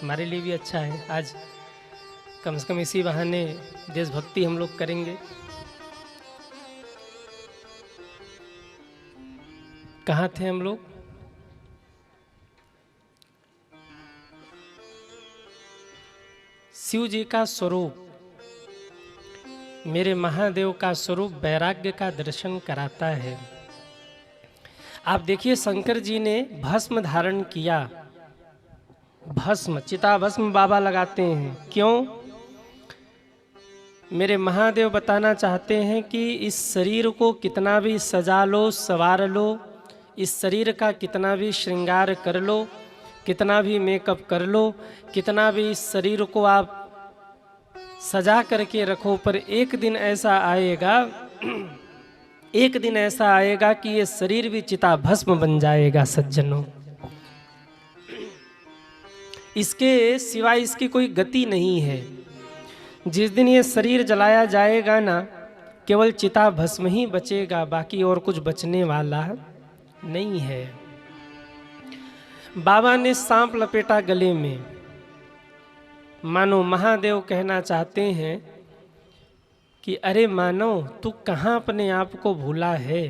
हमारे लिए भी अच्छा है। आज कम से कम इसी बहाने देशभक्ति हम लोग करेंगे। कहाँ थे हम लोग? शिव जी का स्वरूप, मेरे महादेव का स्वरूप वैराग्य का दर्शन कराता है। आप देखिए, शंकर जी ने भस्म धारण किया। भस्म, चिता भस्म बाबा लगाते हैं। क्यों? मेरे महादेव बताना चाहते हैं कि इस शरीर को कितना भी सजा लो, संवार लो, इस शरीर का कितना भी श्रृंगार कर लो, कितना भी मेकअप कर लो, कितना भी इस शरीर को आप सजा करके रखो, पर एक दिन ऐसा आएगा एक दिन ऐसा आएगा कि ये शरीर भी चिता भस्म बन जाएगा। सज्जनों, इसके सिवाय इसकी कोई गति नहीं है। जिस दिन ये शरीर जलाया जाएगा ना, केवल चिता भस्म ही बचेगा, बाकी और कुछ बचने वाला नहीं है। बाबा ने सांप लपेटा गले में, मानो महादेव कहना चाहते हैं कि अरे मानव, तू कहाँ अपने आप को भूला है।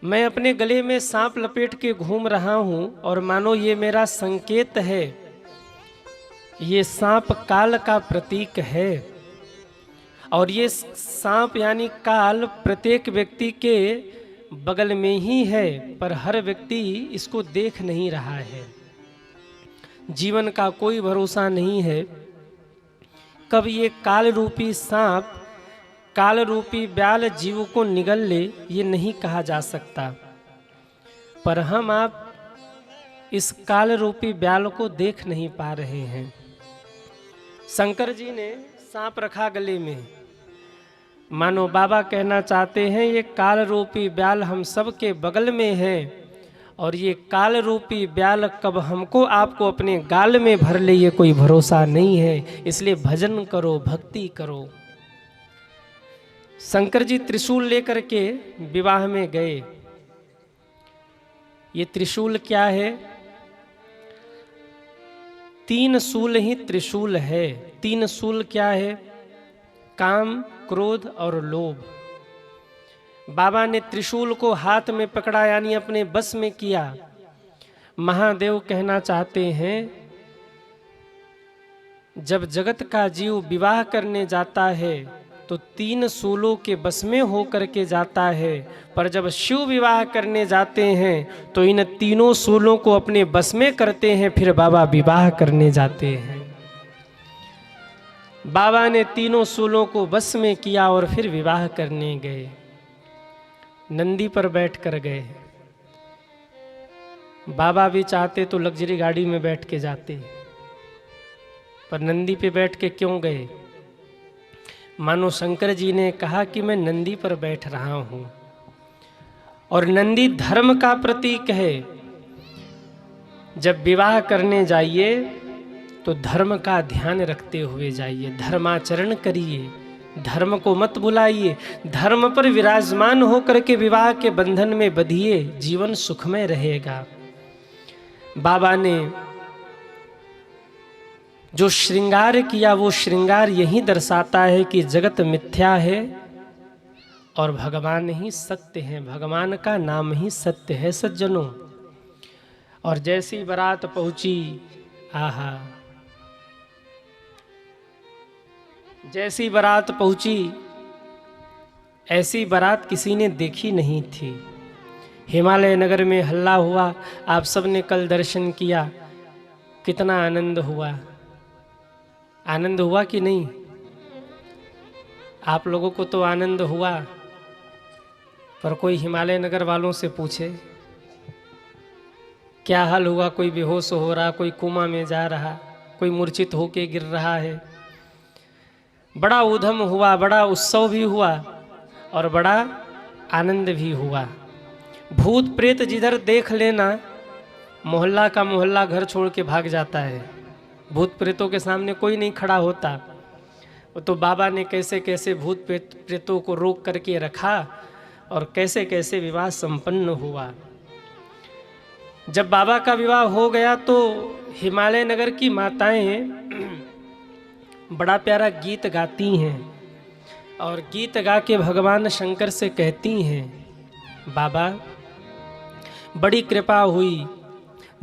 मैं अपने गले में सांप लपेट के घूम रहा हूं और मानो ये मेरा संकेत है। ये सांप काल का प्रतीक है और ये सांप यानी काल प्रत्येक व्यक्ति के बगल में ही है, पर हर व्यक्ति इसको देख नहीं रहा है। जीवन का कोई भरोसा नहीं है, कब ये काल रूपी सांप, काल रूपी ब्याल जीव को निगल ले, ये नहीं कहा जा सकता। पर हम आप इस काल रूपी ब्याल को देख नहीं पा रहे हैं। शंकर जी ने सांप रखा गले में, मानो बाबा कहना चाहते हैं ये काल रूपी ब्याल हम सब के बगल में है और ये काल रूपी ब्याल कब हमको आपको अपने गाल में भर ले, ये कोई भरोसा नहीं है। इसलिए भजन करो, भक्ति करो। शंकर जी त्रिशूल लेकर के विवाह में गए। ये त्रिशूल क्या है? 3 शूल ही त्रिशूल है। 3 शूल क्या है? काम, क्रोध और लोभ। बाबा ने त्रिशूल को हाथ में पकड़ा, यानी अपने बस में किया। महादेव कहना चाहते हैं जब जगत का जीव विवाह करने जाता है तो 3 शूलों के बस में होकर के जाता है, पर जब शिव विवाह करने जाते हैं तो इन 3 शूलों को अपने बस में करते हैं, फिर बाबा विवाह करने जाते हैं। बाबा ने 3 शूलों को बस में किया और फिर विवाह करने गए। नंदी पर बैठ कर गए। बाबा भी चाहते तो लग्जरी गाड़ी में बैठ के जाते, पर नंदी पे बैठ के क्यों गए? मानो शंकर जी ने कहा कि मैं नंदी पर बैठ रहा हूं और नंदी धर्म का प्रतीक है। जब विवाह करने जाइए तो धर्म का ध्यान रखते हुए जाइए, धर्माचरण करिए, धर्म को मत भुलाइए। धर्म पर विराजमान होकर के विवाह के बंधन में बंधिए, जीवन सुखमय रहेगा। बाबा ने जो श्रृंगार किया वो श्रृंगार यही दर्शाता है कि जगत मिथ्या है और भगवान ही सत्य है, भगवान का नाम ही सत्य है। सज्जनों, और जैसी बारात पहुंची, आहा, जैसी बारात पहुंची ऐसी बारात किसी ने देखी नहीं थी। हिमालय नगर में हल्ला हुआ, आप सब ने कल दर्शन किया, कितना आनंद हुआ। आनंद हुआ कि नहीं? आप लोगों को तो आनंद हुआ, पर कोई हिमालय नगर वालों से पूछे क्या हाल हुआ? कोई बेहोश हो रहा, कोई कोमा में जा रहा, कोई मूर्छित होके गिर रहा है। बड़ा ऊधम हुआ, बड़ा उत्सव भी हुआ और बड़ा आनंद भी हुआ। भूत प्रेत जिधर देख लेना, मोहल्ला का मोहल्ला घर छोड़ के भाग जाता है। भूत प्रेतों के सामने कोई नहीं खड़ा होता। तो बाबा ने कैसे कैसे भूत प्रेतों को रोक करके रखा और कैसे कैसे विवाह संपन्न हुआ। जब बाबा का विवाह हो गया तो हिमालय नगर की माताएं बड़ा प्यारा गीत गाती हैं और गीत गा के भगवान शंकर से कहती हैं, बाबा बड़ी कृपा हुई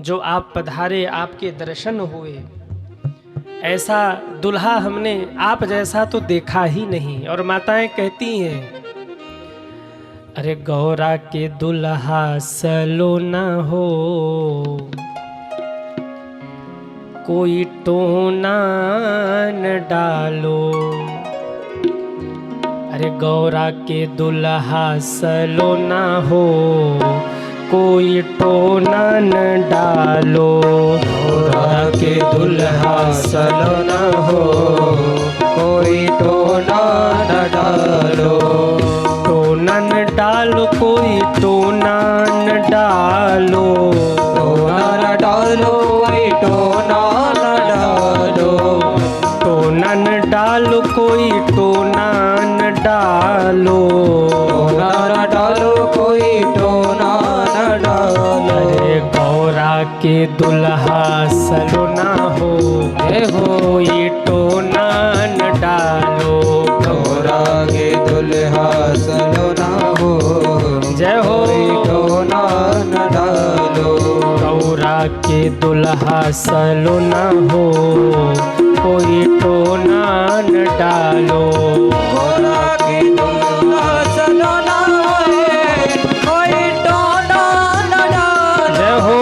जो आप पधारे, आपके दर्शन हुए, ऐसा दुल्हा हमने आप जैसा तो देखा ही नहीं। और माताएं कहती हैं, अरे गौरा के दुल्हा सलोना हो, कोई टोना न डालो। अरे गौरा के दुल्हा सलोना हो, कोई टोना न डालो। गौरा के दुल्हा सलोना हो, कोई टोना न डालो। टोना न डालो, कोई टोना न डालो। टोना न डालो, कोई टोना न डालो। टोना न डालो, कोई टोना न डालो। टोना न डालो, कोई टोना न डालो। अरे गौरा के दुल्हा सलोना हो, कोई टोना न डालो। गौरा के दुल्हा सलोना हो, जय हो। कोई टोना न डालो। गौरा के दुल्हा सलोना हो, कोई टोना न डालो। गौरा के दुल्हा सलोना है, कोई टोना न डालो। जय हो।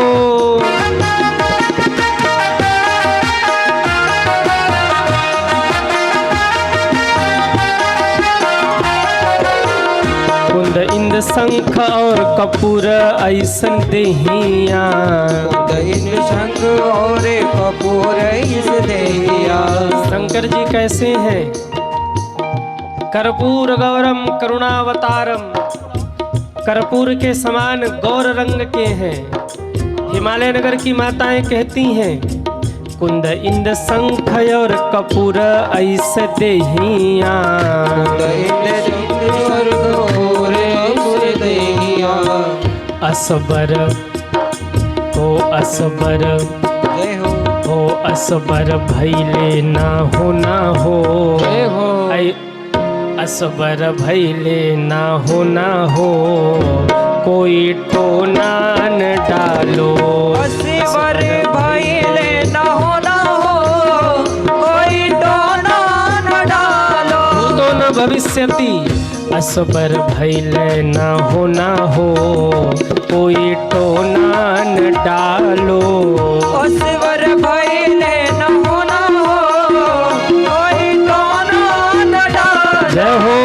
कुंद इंद शंख और कपूर ऐसन देहिया। इन शंख और कपूर इस देहिया। शंकर जी कैसे हैं? कर्पूर गौरम करुणावतारम, कर्पूर के समान गौर रंग के हैं। हिमालय नगर की माताएं कहती हैं, कुंद इंद शंख और कपूर ऐसे देहिया। असबर हो असबर हो असबर भैले ना हो ना हो। असबर भैले ना हो ना हो, कोई टोना न डालो। असबर भैले ना हो ना हो, कोई टोना न डालो। भूतो न भविष्यति, असबर भैले ना हो ना हो, कोई टोना न डालो। असबर भैले ना हो ना हो, कोई टोना न डालो। जय हो।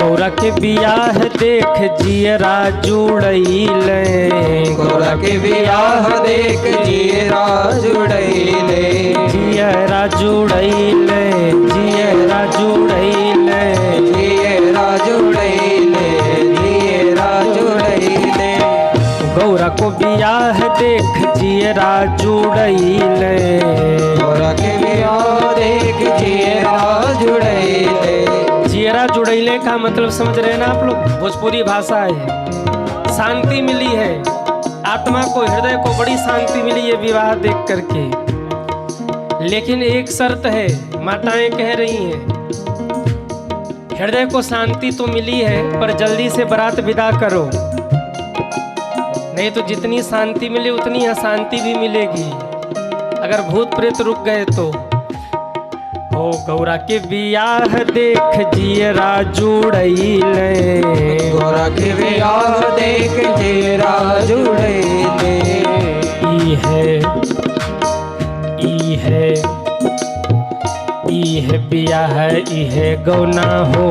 गौरा के बियाह देख जियरा जुड़ैले। गौरा के बियाह देख जियरा जुड़ैले। जियरा जुड़ैले, जियरा जुड़ैले। जियरा जुड़ैले, जियरा जुड़ैले। गौरा को बियाह देख जियरा जुड़ैले। गौरा के बियाह देख जियरा जुड़ैले। जियरा जुड़ैले का मतलब समझ रहे हैं ना आप लोग? भोजपुरी भाषा है। शांति मिली है आत्मा को, हृदय को बड़ी शांति मिली है विवाह देख करके। लेकिन एक शर्त है, माताएं कह रही हैं, हृदय को शांति तो मिली है पर जल्दी से बारात विदा करो, नहीं तो जितनी शांति मिले उतनी अशांति भी मिलेगी अगर भूत प्रेत रुक गए तो। हो गौरा के बियाह देख जियरा जुड़ैले। गौरा के बियाह देख जियरा जुड़ैले। ई है बियाह ई है गौना हो,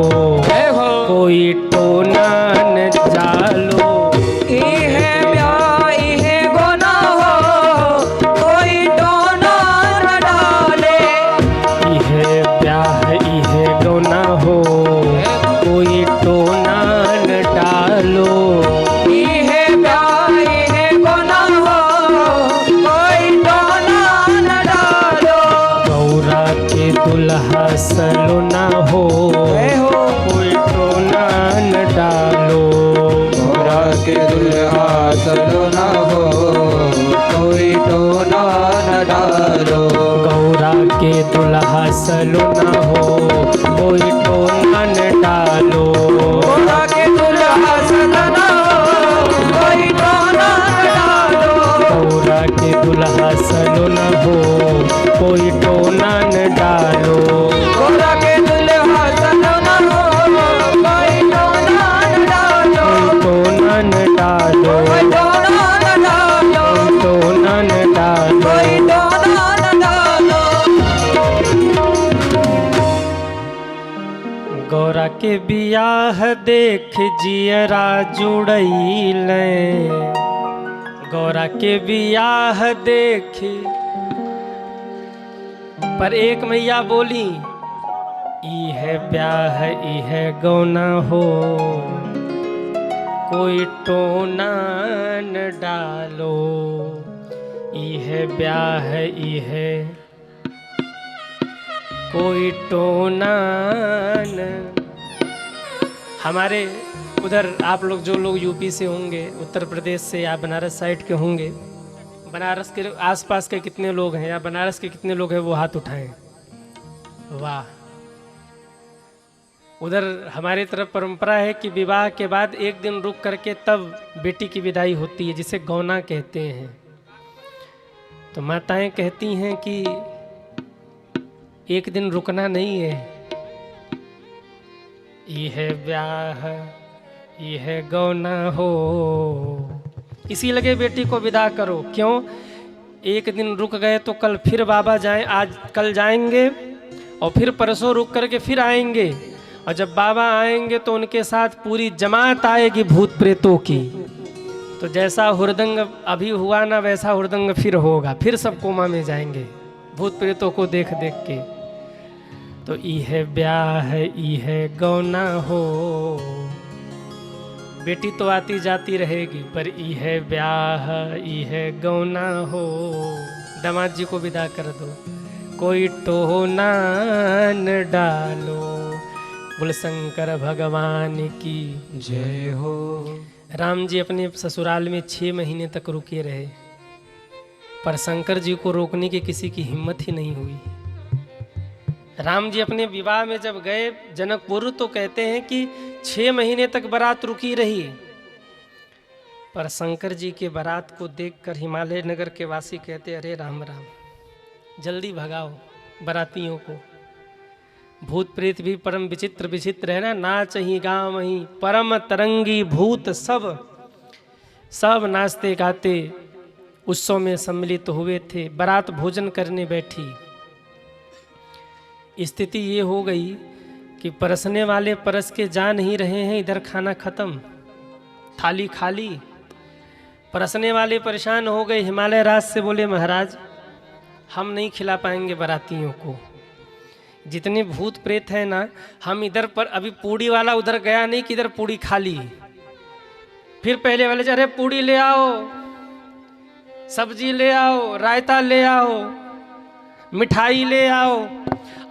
कोई टोना न जालो। कोई टोना न डालो। गौरा के दुल्हा सलो न हो, कोई टोना न डालो। गौरा के दुल्हा सजना हो, कोई टोना न डालो। गौरा के दुल्हा सलो न हो, कोई टोना न डालो। गौरा के दुल्हा सजना हो, कोई टोना न डालो। टोना न डालो, कोई टोना न डालो। टोना न डालो। कोई टोना न डालो। गौरा के बियाह देख जियरा जुड़ैले, गौरा के बियाह देख। पर एक मैया बोली, ई है ब्याह ई है गौना हो, कोई टोना न डालो। ई है ब्याह ई है कोई टोना न। हमारे उधर आप लोग जो लोग यूपी से होंगे, उत्तर प्रदेश से या बनारस साइड के होंगे, बनारस के आसपास के कितने लोग हैं या बनारस के कितने लोग हैं वो हाथ उठाएं। वाह। उधर हमारी तरफ परंपरा है कि विवाह के बाद एक दिन रुक करके तब बेटी की विदाई होती है, जिसे गौना कहते हैं। तो माताएं कहती हैं कि एक दिन रुकना नहीं है, ये है ब्याह ये है गौना हो, इसी लगे बेटी को विदा करो। क्यों? एक दिन रुक गए तो कल फिर बाबा जाएं, आज कल जाएंगे और फिर परसों रुक करके फिर आएंगे, और जब बाबा आएंगे तो उनके साथ पूरी जमात आएगी भूत प्रेतों की। तो जैसा हुरदंग अभी हुआ ना, वैसा हुरदंग फिर होगा, फिर सब कोमा में जाएंगे भूत प्रेतों को देख देख के। तो ई है ब्याह ई है गौना हो, बेटी तो आती जाती रहेगी, पर ई है ब्याह ई है गौना हो। दामाद जी को विदा कर दो, कोई टोना न डालो। बोल शंकर भगवान की जय हो। राम जी अपने ससुराल में 6 महीने तक रुके रहे, पर शंकर जी को रोकने की किसी की हिम्मत ही नहीं हुई। राम जी अपने विवाह में जब गए जनकपुर, तो कहते हैं कि 6 महीने तक बारात रुकी रही, पर शंकर जी के बारात को देखकर हिमालय नगर के वासी कहते, अरे राम राम, जल्दी भगाओ बारातियों को। भूत प्रेत भी परम विचित्र विचित्र है ना, नाच ही गाँव ही परम तरंगी भूत सब नाचते गाते उत्सव में सम्मिलित हुए थे। बारात भोजन करने बैठी, स्थिति ये हो गई कि परसने वाले परस के जा नहीं रहे हैं, इधर खाना खत्म, थाली खाली। परसने वाले परेशान हो गए, हिमालय राज से बोले, महाराज हम नहीं खिला पाएंगे बारातियों को, जितने भूत प्रेत है ना, हम इधर पर अभी पूड़ी वाला उधर गया नहीं कि इधर पूड़ी खाली। फिर पहले वाले, अरे पूड़ी ले आओ, सब्जी ले आओ, रायता ले आओ, मिठाई ले आओ।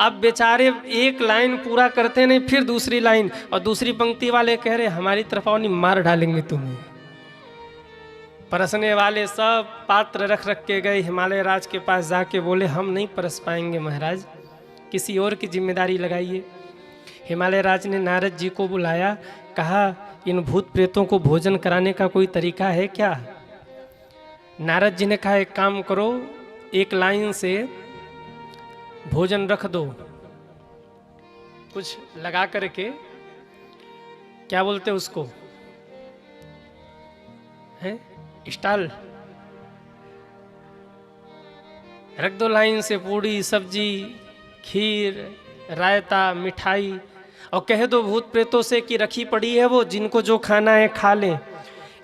अब बेचारे एक लाइन पूरा करते नहीं, फिर दूसरी लाइन, और दूसरी पंक्ति वाले कह रहे हमारी तरफ आओ, नहीं मार डालेंगे तुम्हें। परसने वाले सब पात्र रख रख के गए, हिमालय राज के पास जाके बोले, हम नहीं परस पाएंगे महाराज, किसी और की जिम्मेदारी लगाइए। हिमालय राज ने नारद जी को बुलाया, कहा इन भूत प्रेतों को भोजन कराने का कोई तरीका है क्या? नारद जी ने कहा, एक काम करो, एक लाइन से भोजन रख दो, कुछ लगा करके, क्या बोलते उसको, है स्टाल, रख दो लाइन से पूड़ी सब्जी खीर रायता मिठाई, और कह दो भूत प्रेतों से कि रखी पड़ी है वो, जिनको जो खाना है खा लें।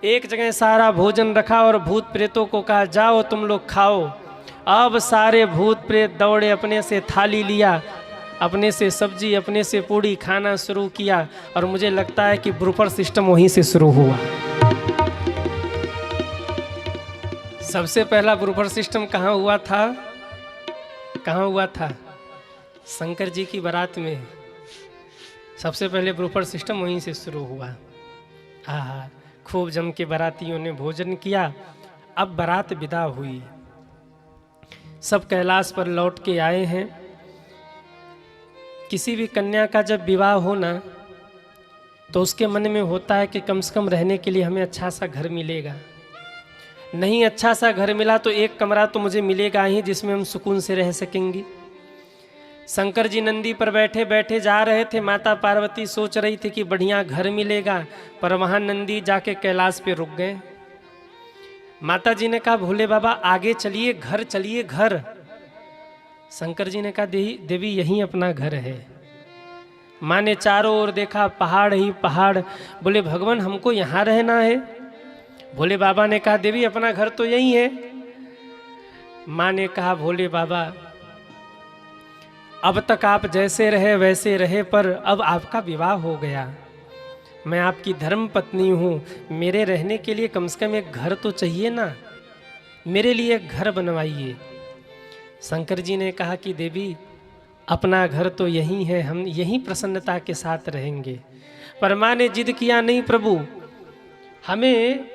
एक जगह सारा भोजन रखा और भूत प्रेतों को कहा, जाओ तुम लोग खाओ। अब सारे भूत प्रेत दौड़े, अपने से थाली लिया, अपने से सब्जी, अपने से पूड़ी खाना शुरू किया, और मुझे लगता है कि ब्रूफर सिस्टम वहीं से शुरू हुआ। सबसे पहला ब्रूफर सिस्टम कहाँ हुआ था? कहाँ हुआ था? शंकर जी की बारात में सबसे पहले ब्रूफर सिस्टम वहीं से शुरू हुआ। हाँ, खूब जम के बारातियों ने भोजन किया। अब बारात विदा हुई, सब कैलाश पर लौट के आए हैं। किसी भी कन्या का जब विवाह हो ना, तो उसके मन में होता है कि कम से कम रहने के लिए हमें अच्छा सा घर मिलेगा। नहीं अच्छा सा घर मिला तो एक कमरा तो मुझे मिलेगा ही जिसमें हम सुकून से रह सकेंगे। शंकर जी नंदी पर बैठे बैठे जा रहे थे, माता पार्वती सोच रही थी कि बढ़िया घर मिलेगा, पर वहाँ नंदी जाके कैलाश पे रुक गए। माता जी ने कहा भोले बाबा आगे चलिए, घर चलिए घर। शंकर जी ने कहा देवी यहीं अपना घर है। माँ ने चारों ओर देखा, पहाड़ ही पहाड़। बोले भगवान हमको यहाँ रहना है। भोले बाबा ने कहा देवी अपना घर तो यही है। माँ ने कहा भोले बाबा अब तक आप जैसे रहे वैसे रहे, पर अब आपका विवाह हो गया, मैं आपकी धर्म पत्नी हूँ, मेरे रहने के लिए कम से कम एक घर तो चाहिए ना, मेरे लिए एक घर बनवाइए। शंकर जी ने कहा कि देवी अपना घर तो यहीं है, हम यहीं प्रसन्नता के साथ रहेंगे। पर माँ ने जिद किया नहीं प्रभु हमें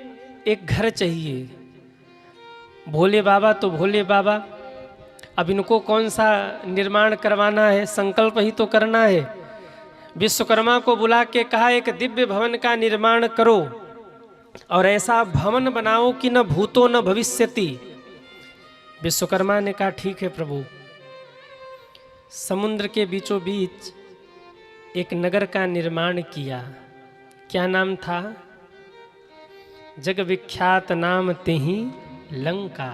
एक घर चाहिए। भोले बाबा तो भोले बाबा, अब इनको कौन सा निर्माण करवाना है, संकल्प ही तो करना है। विश्वकर्मा को बुला के कहा एक दिव्य भवन का निर्माण करो और ऐसा भवन बनाओ कि न भूतो न भविष्यति। विश्वकर्मा ने कहा ठीक है प्रभु। समुद्र के बीचों बीच एक नगर का निर्माण किया। क्या नाम था? जग विख्यात नाम तेहि लंका।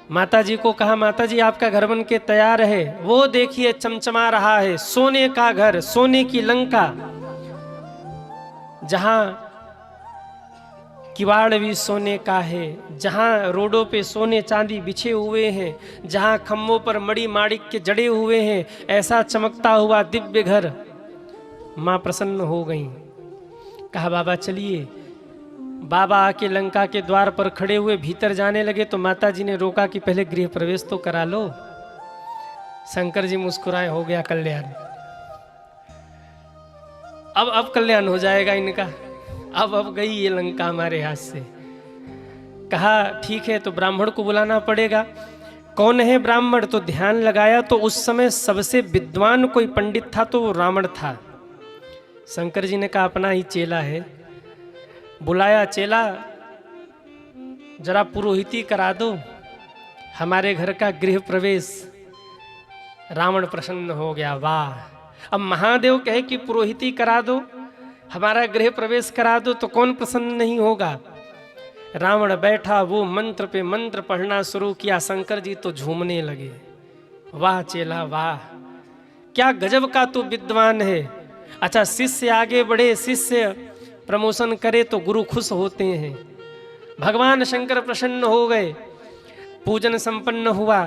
माता जी को कहा माता जी आपका घर बन के तैयार है, वो देखिए चमचमा रहा है, सोने का घर, सोने की लंका, जहां किवाड़ भी सोने का है, जहां रोडों पे सोने चांदी बिछे हुए हैं, जहां खम्भों पर मणि माणिक के जड़े हुए हैं, ऐसा चमकता हुआ दिव्य घर। मां प्रसन्न हो गई। कहा बाबा चलिए। बाबा आके लंका के द्वार पर खड़े हुए, भीतर जाने लगे तो माता जी ने रोका कि पहले गृह प्रवेश तो करा लो। शंकर जी मुस्कुराए, हो गया कल्याण, अब कल्याण हो जाएगा इनका, अब गई ये लंका हमारे हाथ से। कहा ठीक है तो ब्राह्मण को बुलाना पड़ेगा। कौन है ब्राह्मण? तो ध्यान लगाया तो उस समय सबसे विद्वान कोई पंडित था तो वो रावण था। शंकर जी ने कहा अपना ही चेला है। बुलाया, चेला जरा पुरोहिती करा दो, हमारे घर का गृह प्रवेश। रावण प्रसन्न हो गया, वाह, अब महादेव कहे कि पुरोहिती करा दो, हमारा गृह प्रवेश करा दो, तो कौन प्रसन्न नहीं होगा। रावण बैठा, वो मंत्र पे मंत्र पढ़ना शुरू किया। शंकर जी तो झूमने लगे, वाह चेला वाह, क्या गजब का तू विद्वान है। अच्छा शिष्य आगे बढ़े, शिष्य प्रमोशन करे तो गुरु खुश होते हैं। भगवान शंकर प्रसन्न हो गए, पूजन संपन्न हुआ।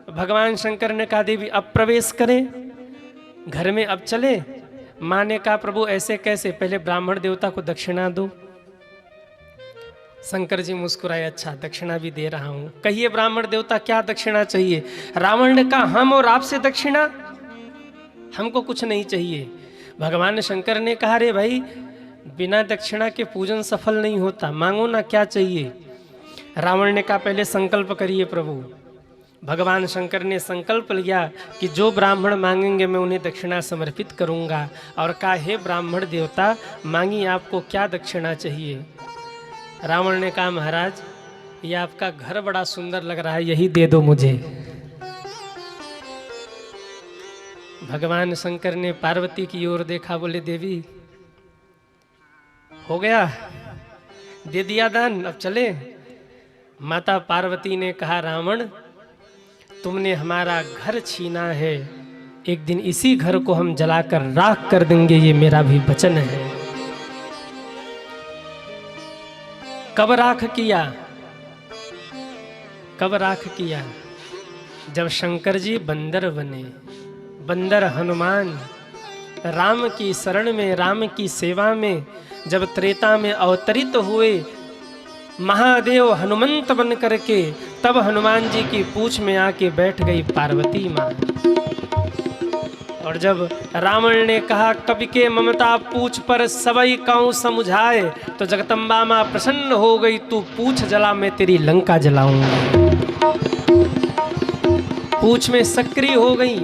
भगवान शंकर ने कहा देवी अब प्रवेश करें घर में, अब चले। माँ ने कहा प्रभु ऐसे कैसे, पहले ब्राह्मण देवता को दक्षिणा दो। शंकर जी मुस्कुराए, अच्छा दक्षिणा भी दे रहा हूं। कहिए ब्राह्मण देवता क्या दक्षिणा चाहिए? रावण ने कहा हम और आपसे दक्षिणा, हमको कुछ नहीं चाहिए। भगवान शंकर ने कहा रे भाई बिना दक्षिणा के पूजन सफल नहीं होता, मांगो ना क्या चाहिए। रावण ने कहा पहले संकल्प करिए प्रभु। भगवान शंकर ने संकल्प लिया कि जो ब्राह्मण मांगेंगे मैं उन्हें दक्षिणा समर्पित करूंगा। और कहा हे ब्राह्मण देवता मांगी आपको क्या दक्षिणा चाहिए? रावण ने कहा महाराज ये आपका घर बड़ा सुंदर लग रहा है, यही दे दो मुझे। भगवान शंकर ने पार्वती की ओर देखा, बोले देवी हो गया, दे दिया दान, अब चले। माता पार्वती ने कहा रावण तुमने हमारा घर छीना है, एक दिन इसी घर को हम जलाकर राख कर देंगे, ये मेरा भी वचन है। कब राख किया? कब राख किया? जब शंकर जी बंदर बने, बंदर हनुमान राम की शरण में, राम की सेवा में जब त्रेता में अवतरित हुए महादेव हनुमंत बन करके, तब हनुमान जी की पूंछ में आके बैठ गई पार्वती माँ। और जब रावण ने कहा कवि के ममता पूछ पर सबई काऊ समुझाए, तो जगदम्बा माँ प्रसन्न हो गई, तू पूछ जला मैं तेरी लंका जलाऊंगी। पूछ में सक्रिय हो गई,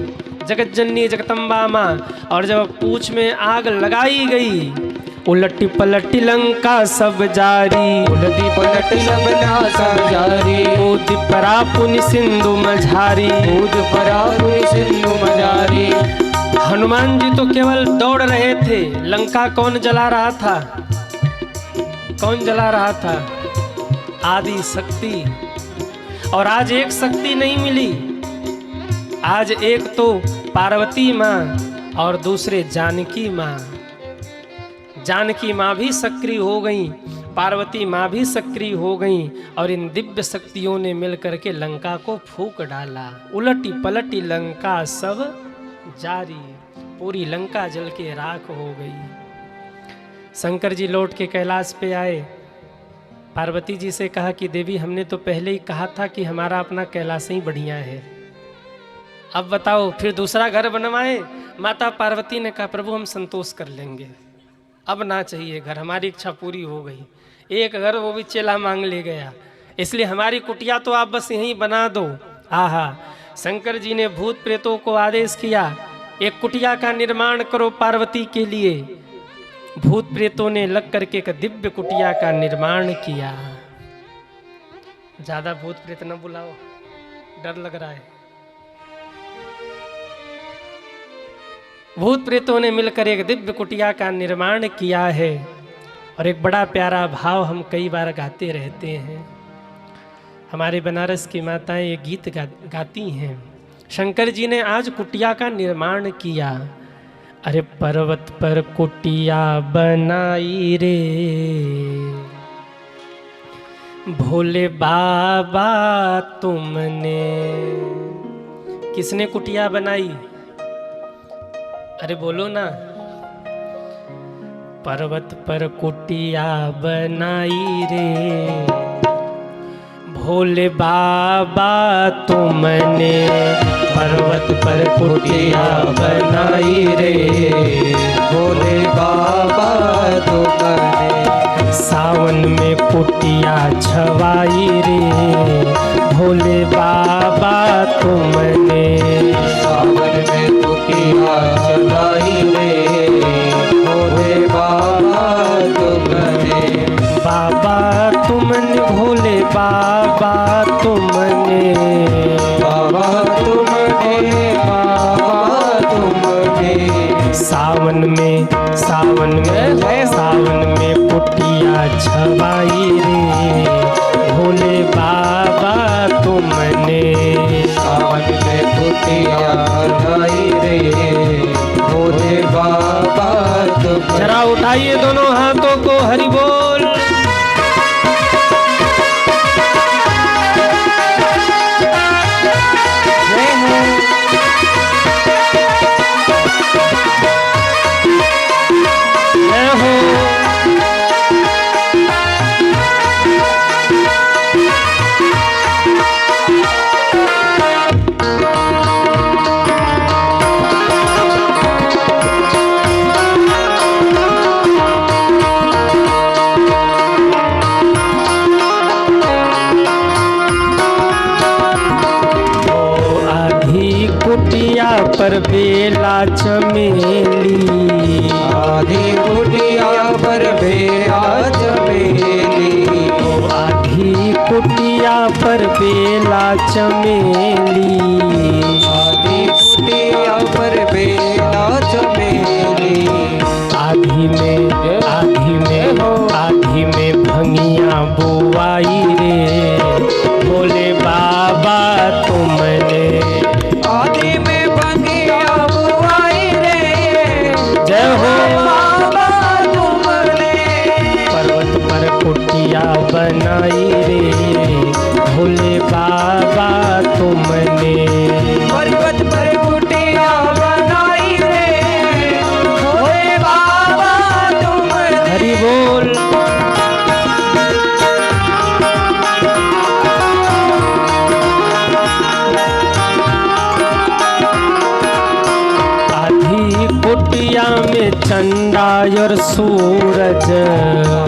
जगत जननी जगदम्बा माँ। और जब पूछ में आग लगाई गई, उलटी पलटी लंका सब जारी, उलटी पलटी लंका सब जारी, कूद परा पुनि सिंधु मझारी, कूद परा पुनि सिंधु मझारी। हनुमान जी तो केवल दौड़ रहे थे, लंका कौन जला रहा था? कौन जला रहा था? आदि शक्ति। और आज एक शक्ति नहीं मिली, आज एक तो पार्वती माँ और दूसरे जानकी माँ। जानकी माँ भी सक्रिय हो गई, पार्वती माँ भी सक्रिय हो गई, और इन दिव्य शक्तियों ने मिलकर के लंका को फूंक डाला। उलटी पलटी लंका सब जारी, पूरी लंका जल के राख हो गई। शंकर जी लौट के कैलाश पे आए, पार्वती जी से कहा कि देवी हमने तो पहले ही कहा था कि हमारा अपना कैलाश ही बढ़िया है, अब बताओ फिर दूसरा घर बनवाए? माता पार्वती ने कहा प्रभु हम संतोष कर लेंगे, अब ना चाहिए घर, हमारी इच्छा पूरी हो गई। एक घर वो भी चेला मांग ले गया, इसलिए हमारी कुटिया तो आप बस यहीं बना दो। आहा, शंकर जी ने भूत प्रेतों को आदेश किया एक कुटिया का निर्माण करो पार्वती के लिए। भूत प्रेतों ने लग करके एक दिव्य कुटिया का निर्माण किया। ज्यादा भूत प्रेत न बुलाओ, डर लग रहा है। भूत प्रेतों ने मिलकर एक दिव्य कुटिया का निर्माण किया है। और एक बड़ा प्यारा भाव हम कई बार गाते रहते हैं, हमारे बनारस की माताएं ये गीत गाती हैं। शंकर जी ने आज कुटिया का निर्माण किया। अरे पर्वत पर कुटिया बनाई रे, भोले बाबा तुमने। किसने कुटिया बनाई? अरे बोलो ना। पर्वत पर कुटिया बनाई रे, भोले बाबा तुमने। पर्वत पर कुटिया बनाई रे, भोले बाबा तुमने। सावन में कुटिया छवाई रे, भोले बाबा तुमने। सावन में कुटिया छवाई रे, भोले बाबा तुमने। बाबा तुमने, भोले बाबा तुमने। बाबा तुमने, बाबा तुमने। सावन में कुटिया छवाई रे, भोले बाबा तुमने। सावन में कुटिया छवाई रे, भोले बाबा तुमने। जरा उठाइए दोनों हाथों को, हरि बोल। कुटिया पर बेला चमेली, आधी कुटिया पर बेला चमेली। आधी कुटिया पर बेला चमेली। आधी कुटिया पर बेला चमेली। आधी में भंगिया बुआई रे, भोले बाबा तुमने। आदि में भंगिया बुआई रे, जय हो बाबा तुमने। पर्वत पर कुटिया बनाई रे, भोले बाबा तुमने। पर्वत पर कुटिया बनाई रे, भोले बाबा तुमने। हरि बोल। कुटिया में चंदा और सूरज,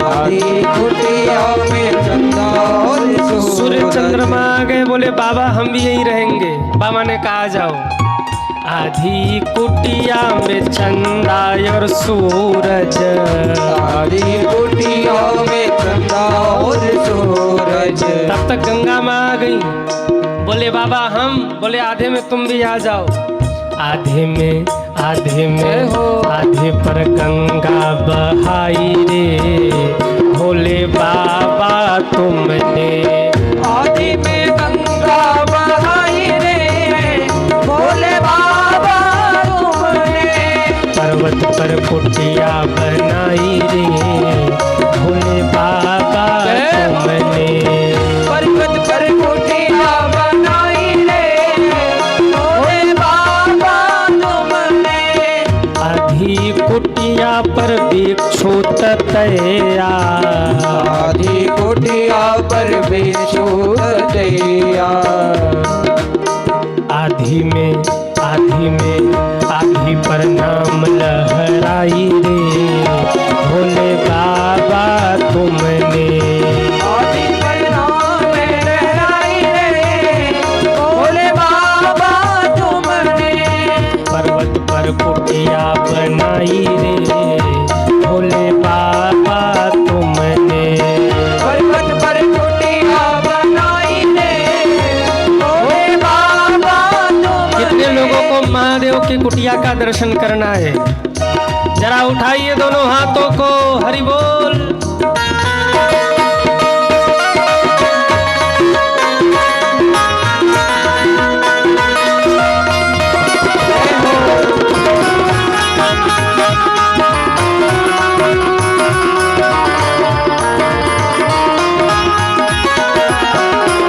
आधी कुटिया में चंदा और सूर्य चंद्रमा आ गए, बोले बाबा हम भी यहीं रहेंगे। बाबा ने कहा जाओ। आधी कुटिया में चंदा और सूरज, आधी कुटिया में चंदा और सूरज। तब तक गंगा माँ आ गई। बोले बाबा हम, बोले आधे में तुम भी आ जाओ। आधे में आधे पर गंगा बहाई रे, भोले बाबा तुमने। आधे में गंगा बहाई रे, भोले बाबा तुमने। पर्वत पर कुटिया बनाई रे, भोले बाबा तुमने। पर्वत पर कुटिया बनाई रे, भोले बाबा तुमने। आधी कुटिया पर भिक्षु ततैया, आधी कुटिया पर भिक्षु ततैया। आधी पर नाम लहराई रे, भोले बाबा तुमने। आधी पर नाम लहराई रे, भोले बाबा तुमने। पर्वत पर कुटिया बनाई रे, भोले बाबा तुमने। पर्वत पर कुटिया बनाई रे, भोले बाबा तुमने। कितने लोगों को महादेव की कुटिया का दर्शन करना है? जरा उठाइए दोनों हाथों को, हरि बोल।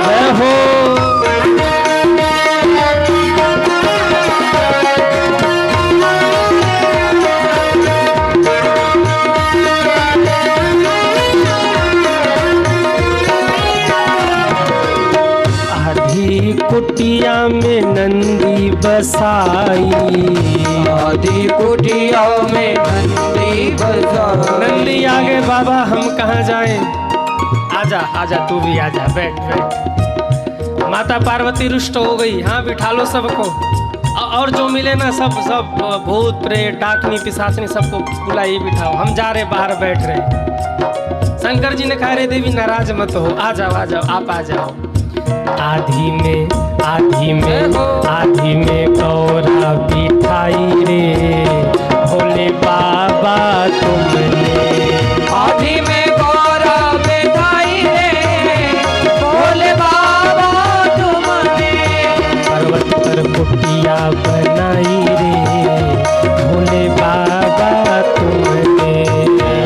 जय हो। आधी कुटिया में नंदी बसाई, आधी कुटिया में नंदी बसाई। नंदी आगे बाबा हम कहाँ जाएं? आजा आजा तू भी आजा, बैठ बैठ। माता पार्वती रुष्ट हो गई। हाँ बिठा लो सबको, और जो मिले ना सब भूत प्रेत डाकनी पिशाचनी सबको बुलाइए, बिठाओ। हम जा रहे, बाहर बैठ रहे। शंकर जी ने कहा रे देवी नाराज मत हो, आ जाओ आप आ जाओ। आधी में गौरा बिठाई रे, भोले बाबा तुमने। आधी में गौरा बैठाई रे, भोले बाबा तुमने। पर्वत पर कुटिया बनाई रे, भोले बाबा तुमने।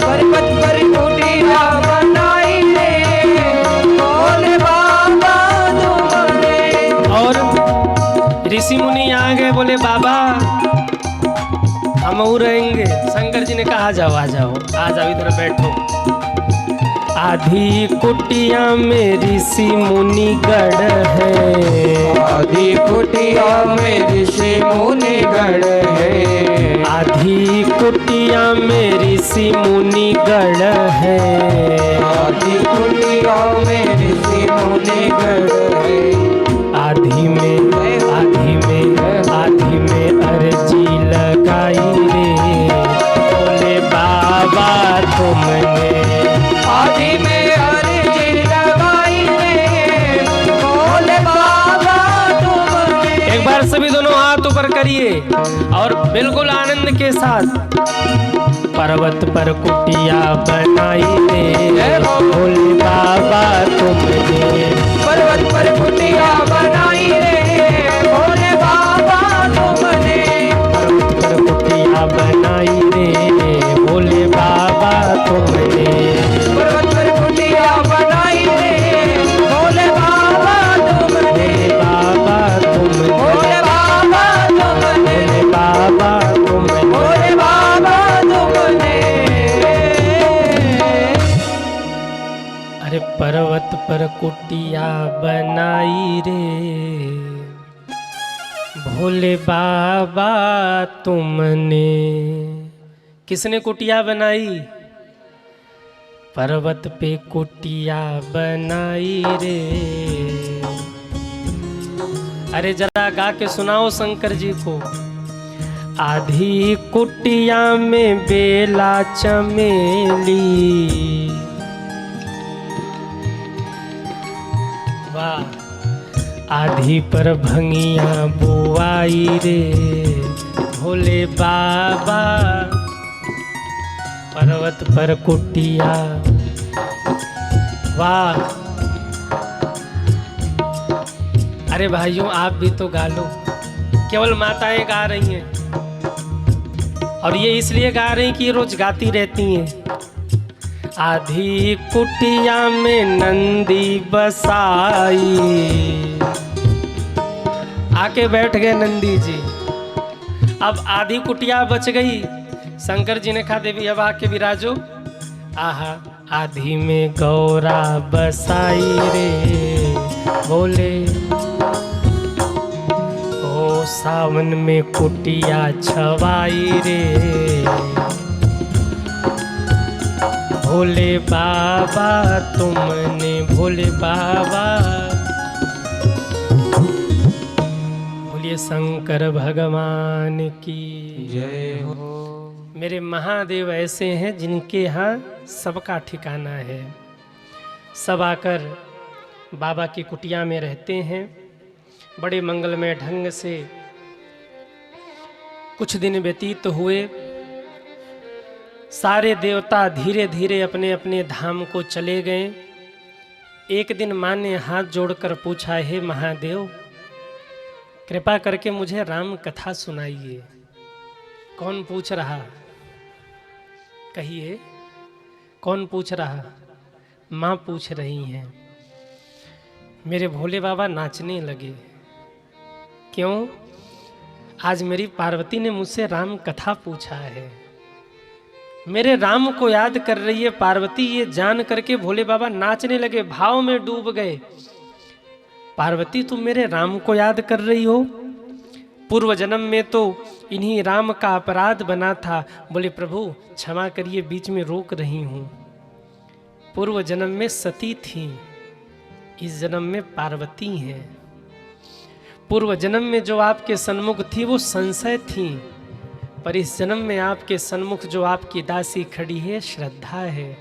पर्वत पर कुटिया बनाई रे, भोले बाबा तुमने। और ऋषि मुनि आ गए, बोले बाबा हम रहेंगे। शंकर जी ने कहा आ जाओ इधर बैठो। आधी कुटिया में ऋषि मुनि गढ़ है, आधी कुटिया में ऋषि मुनि गढ़ है। आधी कुटिया में ऋषि मुनि गढ़ है। आधी कुटिया में ऋषि मुनि गढ़ है। आधी में अर्जी लगाई रे, भोले बाबा तुमने। आधी में अर्जी लगाई रे, भोले बाबा तुमने। एक बार सभी दोनों हाथ ऊपर करिए और बिल्कुल आनंद के साथ। पर्वत पर कुटिया बनाई रे, भोले बाबा तुमने। पर्वत पर कुटिया बनाई रे, भोले बाबा तुमने। पर्वत पर कुटिया बनाई रे, भोले बाबा तुमने। पर्वत पर कुटिया बनाई रे, भोले बाबा तुमने। बाबा तुमने, भोले बाबा तुमने। भोले बाबा तुमने। भोले बाबा तुमने। अरे पर्वत पर कुटिया बनाई रे, भोले बाबा तुमने। किसने कुटिया बनाई? पर्वत पे कुटिया बनाई रे। अरे जरा गा के सुनाओ शंकर जी को। आधी कुटिया में बेला चमेली, वाह। आधी पर भंगिया बुआई रे भोले बाबा, पर्वत पर कुटिया, वाह। अरे भाइयों आप भी तो गा लो, केवल माताएं गा रही हैं और ये इसलिए गा रही कि ये रोज गाती रहती हैं। आधी कुटिया में नंदी बसाई, आके बैठ गए नंदी जी। अब आधी कुटिया बच गई, शंकर जी ने कहा देवी अब आके विराजो। आहा, आधी में गौरा बसाई रे बोले, ओ सावन में कुटिया छवाई रे भोले बाबा तुमने, भोले बाबा। बोलिए शंकर भगवान की जय हो। मेरे महादेव ऐसे हैं जिनके यहाँ सबका ठिकाना है। सब आकर बाबा की कुटिया में रहते हैं बड़े मंगलमय ढंग से। कुछ दिन व्यतीत हुए, सारे देवता धीरे धीरे अपने अपने धाम को चले गए। एक दिन माँ ने हाथ जोड़कर पूछा, हे महादेव कृपा करके मुझे राम कथा सुनाइए। कौन पूछ रहा? कहिए कौन पूछ रहा? माँ पूछ रही हैं। मेरे भोले बाबा नाचने लगे। क्यों? आज मेरी पार्वती ने मुझसे राम कथा पूछा है। मेरे राम को याद कर रही है पार्वती, ये जान करके भोले बाबा नाचने लगे, भाव में डूब गए। पार्वती तुम मेरे राम को याद कर रही हो? पूर्व जन्म में तो इन्हीं राम का अपराध बना था। बोले प्रभु क्षमा करिए, बीच में रोक रही हूं। पूर्व जन्म में सती थी, इस जन्म में पार्वती हैं। पूर्व जन्म में जो आपके सन्मुख थी वो संशय थी, पर इस जन्म में आपके सन्मुख जो आपकी दासी खड़ी है श्रद्धा है।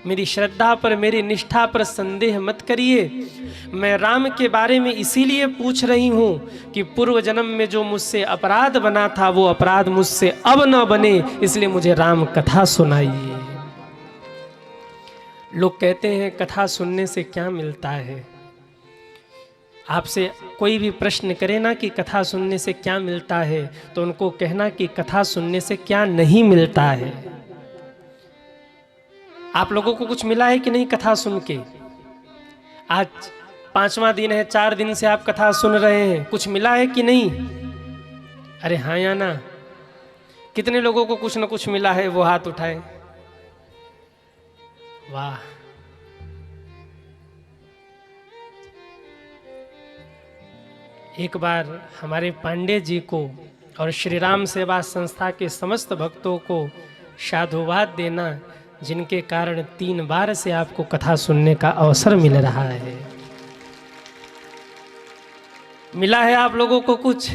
मेरी श्रद्धा पर, मेरी निष्ठा पर संदेह मत करिए। मैं राम के बारे में इसीलिए पूछ रही हूँ कि पूर्व जन्म में जो मुझसे अपराध बना था वो अपराध मुझसे अब न बने, इसलिए मुझे राम कथा सुनाइए। लोग कहते हैं कथा सुनने से क्या मिलता है। आपसे कोई भी प्रश्न करे ना कि कथा सुनने से क्या मिलता है, तो उनको कहना कि कथा सुनने से क्या नहीं मिलता है। आप लोगों को कुछ मिला है कि नहीं कथा सुन के? आज 5वां दिन है, 4 दिन से आप कथा सुन रहे हैं, कुछ मिला है कि नहीं? अरे हाँ या ना? कितने लोगों को कुछ न कुछ मिला है वो हाथ उठाए। वाह। एक बार हमारे पांडे जी को और श्री राम सेवा संस्था के समस्त भक्तों को साधुवाद देना, जिनके कारण 3 बार से आपको कथा सुनने का अवसर मिल रहा है। मिला है आप लोगों को कुछ?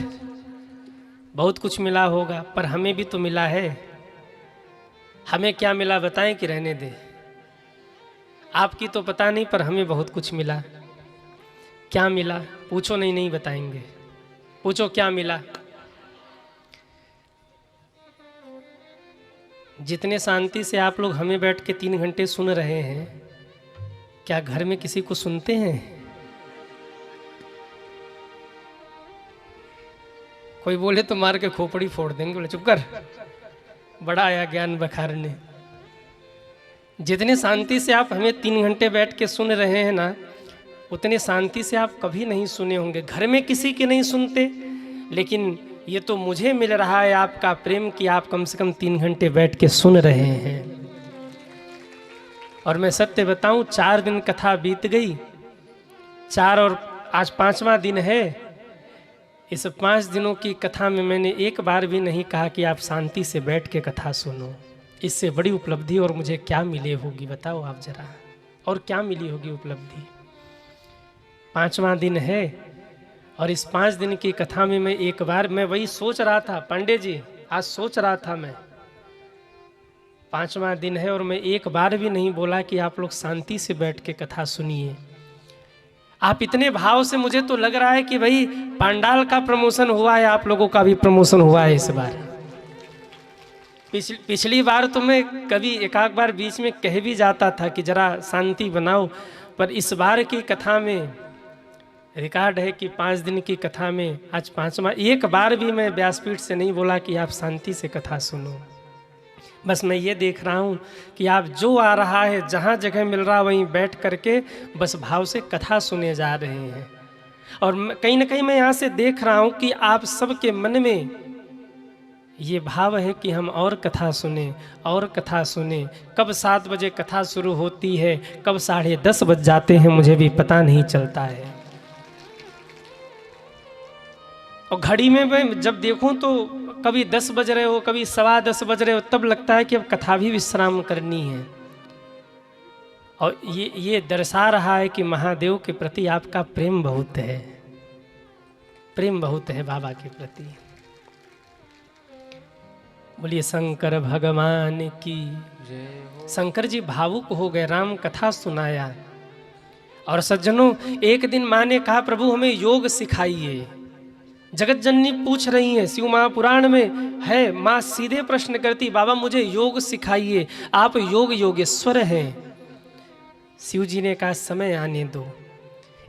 बहुत कुछ मिला होगा, पर हमें भी तो मिला है। हमें क्या मिला बताएं कि रहने दे? आपकी तो पता नहीं, पर हमें बहुत कुछ मिला। क्या मिला? पूछो। नहीं बताएंगे। पूछो क्या मिला? जितने शांति से आप लोग हमें बैठ के 3 घंटे सुन रहे हैं, क्या घर में किसी को सुनते हैं? कोई बोले तो मार के खोपड़ी फोड़ देंगे। बोले चुप कर, बड़ा आया ज्ञान बखारने। जितने शांति से आप हमें 3 घंटे बैठ के सुन रहे हैं ना, उतने शांति से आप कभी नहीं सुने होंगे। घर में किसी के नहीं सुनते, लेकिन ये तो मुझे मिल रहा है आपका प्रेम कि आप कम से कम 3 घंटे बैठ के सुन रहे हैं। और मैं सत्य बताऊं, 4 दिन कथा बीत गई, 4 और आज 5वां दिन है। इस 5 दिनों की कथा में मैंने एक बार भी नहीं कहा कि आप शांति से बैठ के कथा सुनो। इससे बड़ी उपलब्धि और मुझे क्या मिली होगी बताओ आप जरा। और क्या मिली होगी उपलब्धि? 5वां दिन है और इस 5 दिन की कथा में मैं एक बार, मैं वही सोच रहा था पांडे जी, आज सोच रहा था मैं, 5वां दिन है और मैं एक बार भी नहीं बोला कि आप लोग शांति से बैठ के कथा सुनिए। आप इतने भाव से, मुझे तो लग रहा है कि भाई पांडाल का प्रमोशन हुआ है, आप लोगों का भी प्रमोशन हुआ है इस बार। पिछली बार तो मैं कभी एक आध बार बीच में कह भी जाता था कि जरा शांति बनाओ, पर इस बार की कथा में रिकॉर्ड है कि 5 दिन की कथा में आज 5वां, एक बार भी मैं व्यासपीठ से नहीं बोला कि आप शांति से कथा सुनो। बस मैं ये देख रहा हूँ कि आप जो आ रहा है, जहाँ जगह मिल रहा वहीं बैठ करके बस भाव से कथा सुने जा रहे हैं। और कहीं ना कहीं मैं यहाँ से देख रहा हूँ कि आप सबके मन में ये भाव है कि हम और कथा सुने और कथा सुने। कब 7 बजे कथा शुरू होती है, कब 10:30 बज जाते हैं, मुझे भी पता नहीं चलता है। और घड़ी में मैं जब देखूं तो कभी 10 बज रहे हो, कभी 10:15 बज रहे हो, तब लगता है कि अब कथा भी विश्राम करनी है। और ये दर्शा रहा है कि महादेव के प्रति आपका प्रेम बहुत है, प्रेम बहुत है बाबा के प्रति। बोलिए शंकर भगवान की जय। शंकर जी भावुक हो गए, राम कथा सुनाया। और सज्जनों, एक दिन माँ ने कहा प्रभु हमें योग सिखाइए। जगत जननी पूछ रही है, शिव महापुराण में है, माँ सीधे प्रश्न करती बाबा मुझे योग सिखाइए, आप योग योगेश्वर हैं। शिव जी ने कहा समय आने दो।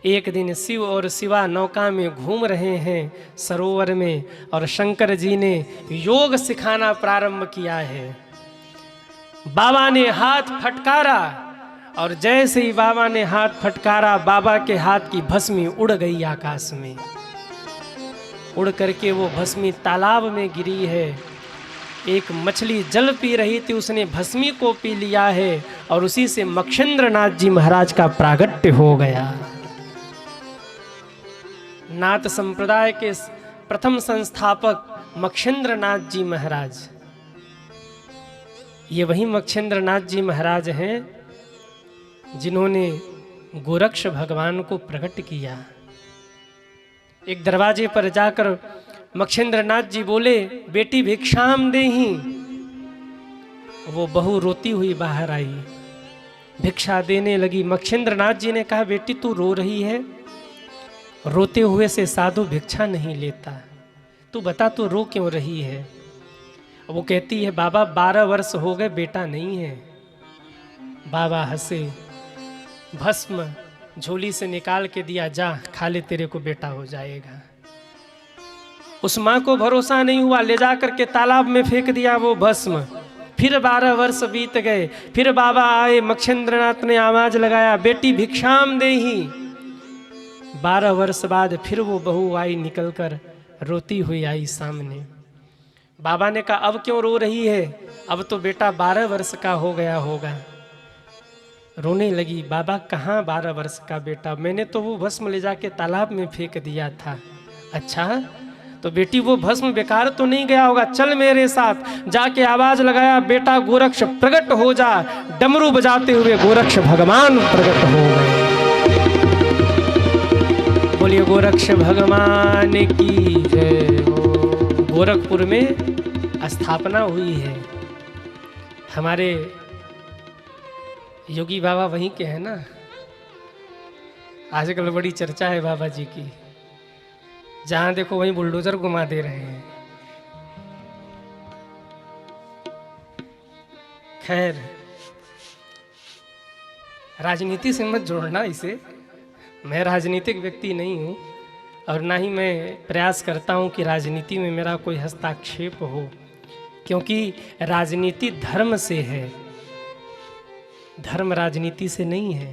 एक दिन शिव और शिवा नौका में घूम रहे हैं सरोवर में, और शंकर जी ने योग सिखाना प्रारंभ किया है। बाबा ने हाथ फटकारा, और जैसे ही बाबा ने हाथ फटकारा, बाबा के हाथ की भस्मी उड़ गई आकाश में। उड़ करके वो भस्मी तालाब में गिरी है। एक मछली जल पी रही थी, उसने भस्मी को पी लिया है, और उसी से मक्षेंद्रनाथ जी महाराज का प्रागट्य हो गया। नाथ संप्रदाय के प्रथम संस्थापक मक्षेंद्रनाथ जी महाराज, ये वही मक्षेंद्रनाथ जी महाराज हैं जिन्होंने गोरक्ष भगवान को प्रकट किया। एक दरवाजे पर जाकर मक्षेंद्रनाथ जी बोले बेटी भिक्षाम देही। वो बहू रोती हुई बाहर आई, भिक्षा देने लगी। मक्षेंद्रनाथ जी ने कहा बेटी तू रो रही है, रोते हुए से साधु भिक्षा नहीं लेता, तू बता तू रो क्यों रही है। वो कहती है बाबा 12 वर्ष हो गए बेटा नहीं है। बाबा हंसे, भस्म झोली से निकाल के दिया, जा खा ले तेरे को बेटा हो जाएगा। उस माँ को भरोसा नहीं हुआ, ले जा करके तालाब में फेंक दिया वो भस्म। फिर 12 वर्ष बीत गए, फिर बाबा आए, मक्षेंद्रनाथ ने आवाज लगाया बेटी भिक्षाम देही। 12 वर्ष बाद फिर वो बहू आई, निकलकर रोती हुई आई सामने। बाबा ने कहा अब क्यों रो रही है, अब तो बेटा 12 वर्ष का हो गया होगा। रोने लगी, बाबा कहाँ 12 वर्ष का बेटा, मैंने तो वो भस्म ले जाके तालाब में फेंक दिया था। अच्छा तो बेटी वो भस्म बेकार तो नहीं गया होगा, चल मेरे साथ। जाके आवाज लगाया बेटा गोरक्ष प्रकट हो जा। डमरू बजाते हुए गोरक्ष भगवान प्रकट हो गए। बोलिए गोरक्ष भगवान की जय हो। गोरखपुर में स्थापना हुई है। हमारे योगी बाबा वहीं के हैं ना, आजकल बड़ी चर्चा है बाबा जी की, जहां देखो वहीं बुलडोजर घुमा दे रहे हैं। खैर राजनीति से मत जोड़ना इसे, मैं राजनीतिक व्यक्ति नहीं हूं, और ना ही मैं प्रयास करता हूं कि राजनीति में मेरा कोई हस्तक्षेप हो, क्योंकि राजनीति धर्म से है, धर्म राजनीति से नहीं है।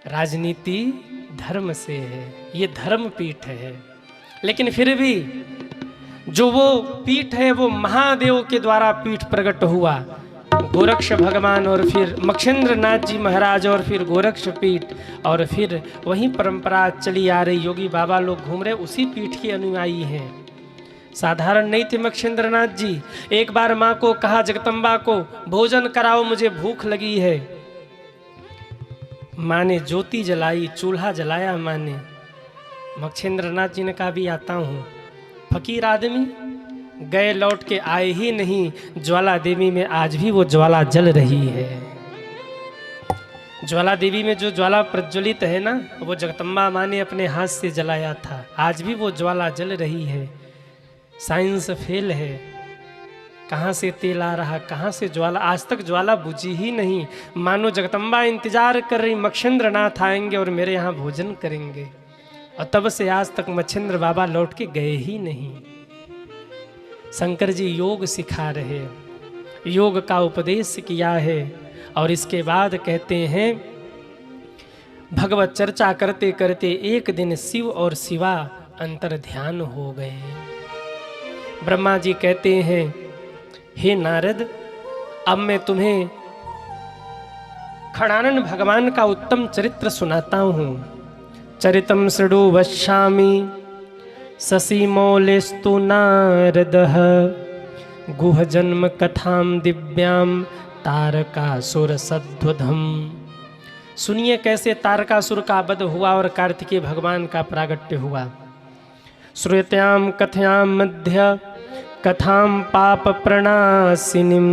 राजनीति धर्म से है, ये धर्म पीठ है। लेकिन फिर भी जो वो पीठ है वो महादेव के द्वारा पीठ प्रकट हुआ। गोरक्ष भगवान और फिर मक्षेंद्रनाथ जी महाराज और फिर गोरक्ष पीठ, और फिर वही परंपरा चली आ रही। योगी बाबा लोग घूम रहे उसी पीठ के अनुयायी हैं। साधारण नहीं थे मक्षेंद्रनाथ जी। एक बार माँ को कहा जगदम्बा को भोजन कराओ मुझे भूख लगी है। माँ ने ज्योति जलाई, चूल्हा जलाया माँ ने। मक्षेंद्रनाथ जी ने कहा भी आता हूँ। फकीर आदमी गए लौट के आए ही नहीं, ज्वाला देवी में आज भी वो ज्वाला जल रही है। ज्वाला देवी में जो ज्वाला प्रज्वलित है ना, वो जगदम्बा माँ ने अपने हाथ से जलाया था, आज भी वो ज्वाला जल रही है। साइंस फेल है, कहाँ से तेल आ रहा, कहाँ से ज्वाला, आज तक ज्वाला बुझी ही नहीं। मानो जगदम्बा इंतजार कर रही मच्छिंद्र नाथ आएंगे और मेरे यहाँ भोजन करेंगे, और तब से आज तक मच्छिंद्र बाबा लौट के गए ही नहीं। शंकर जी योग सिखा रहे, योग का उपदेश किया है, और इसके बाद कहते हैं भगवत चर्चा करते करते एक दिन शिव और शिवा अंतर ध्यान हो गए। ब्रह्मा जी कहते हैं, हे नारद, अब मैं तुम्हें खड़ानन भगवान का उत्तम चरित्र सुनाता हूँ। चरितम शृणु वश्यामि शशिमौलेस्तु नारदः, गुह जन्म कथाम दिव्याम तारकासुर सध्वधम। सुनिए कैसे तारकासुर का वध हुआ और कार्तिकेय भगवान का प्रागट्य हुआ। श्रूयताम कथयाम मध्य कथाम पाप प्रणाशिनीम,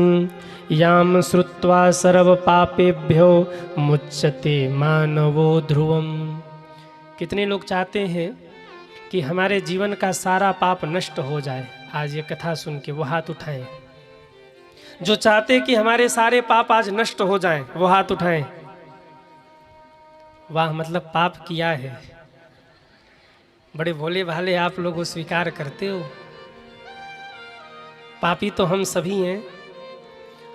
याम श्रुत्वा सर्व पापेभ्यो मुच्यते मानवो ध्रुवम। कितने लोग चाहते हैं कि हमारे जीवन का सारा पाप नष्ट हो जाए। आज ये कथा सुन के वो हाथ उठाएं। जो चाहते कि हमारे सारे पाप आज नष्ट हो जाएं, वो हाथ उठाएं। वाह, मतलब पाप किया है। बड़े भोले भाले आप लोग स्वीकार करते हो। पापी तो हम सभी हैं।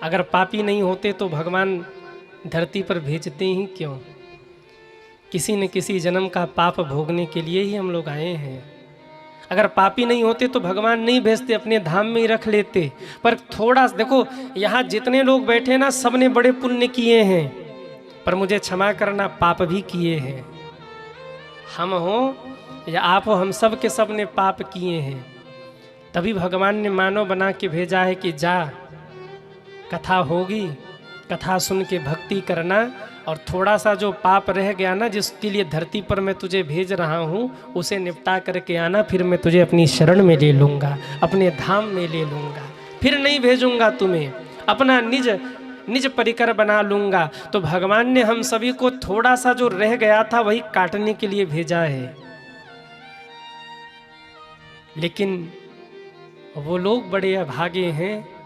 अगर पापी नहीं होते तो भगवान धरती पर भेजते ही क्यों? किसी न किसी जन्म का पाप भोगने के लिए ही हम लोग आए हैं। अगर पापी नहीं होते तो भगवान नहीं भेजते, अपने धाम में ही रख लेते। पर थोड़ा देखो, यहाँ जितने लोग बैठे ना, सब ने बड़े पुण्य किए हैं, पर मुझे क्षमा करना, पाप भी किए हैं। हम हो या आप हो, हम सब के सब ने पाप किए हैं। तभी भगवान ने मानव बना के भेजा है कि जा, कथा होगी, कथा सुन के भक्ति करना, और थोड़ा सा जो पाप रह गया ना, जिसके लिए धरती पर मैं तुझे भेज रहा हूँ, उसे निपटा करके आना। फिर मैं तुझे अपनी शरण में ले लूँगा, अपने धाम में ले लूँगा। फिर नहीं भेजूँगा तुम्हें, अपना निज परिकर बना लूँगा। तो भगवान ने हम सभी को थोड़ा सा जो रह गया था वही काटने के लिए भेजा है। लेकिन वो लोग बड़े अभागे हैं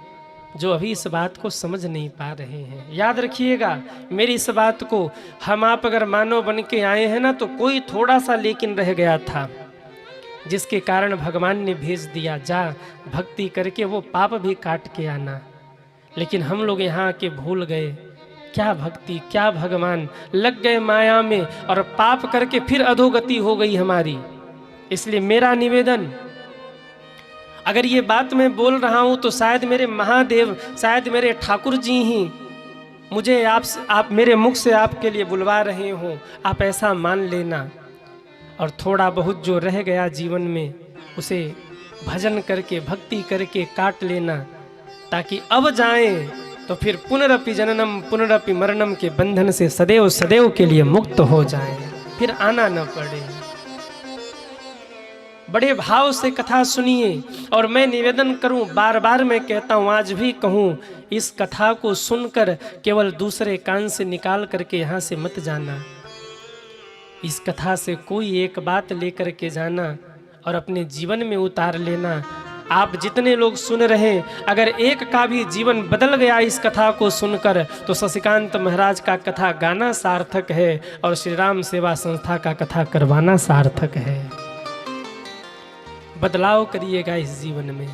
जो अभी इस बात को समझ नहीं पा रहे हैं। याद रखिएगा मेरी इस बात को, हम आप अगर मानव बन के आए हैं ना, तो कोई थोड़ा सा लेकिन रह गया था, जिसके कारण भगवान ने भेज दिया, जा भक्ति करके वो पाप भी काट के आना। लेकिन हम लोग यहाँ के भूल गए, क्या भक्ति, क्या भगवान, लग गए माया में और पाप करके फिर अधोगति हो गई हमारी। इसलिए मेरा निवेदन, अगर ये बात मैं बोल रहा हूँ तो शायद मेरे महादेव, शायद मेरे ठाकुर जी ही मुझे आप मेरे मुख से आपके लिए बुलवा रहे हो, आप ऐसा मान लेना। और थोड़ा बहुत जो रह गया जीवन में, उसे भजन करके भक्ति करके काट लेना, ताकि अब जाएं तो फिर पुनरपि जननम पुनरपि मरणम के बंधन से सदैव सदैव के लिए मुक्त हो जाएं, फिर आना न पड़े। बड़े भाव से कथा सुनिए। और मैं निवेदन करूं, बार बार मैं कहता हूं, आज भी कहूं, इस कथा को सुनकर केवल दूसरे कान से निकाल करके यहाँ से मत जाना। इस कथा से कोई एक बात लेकर के जाना और अपने जीवन में उतार लेना। आप जितने लोग सुन रहे, अगर एक का भी जीवन बदल गया इस कथा को सुनकर, तो शशिकांत महाराज का कथा गाना सार्थक है और श्री राम सेवा संस्था का कथा करवाना सार्थक है। बदलाव करिएगा इस जीवन में,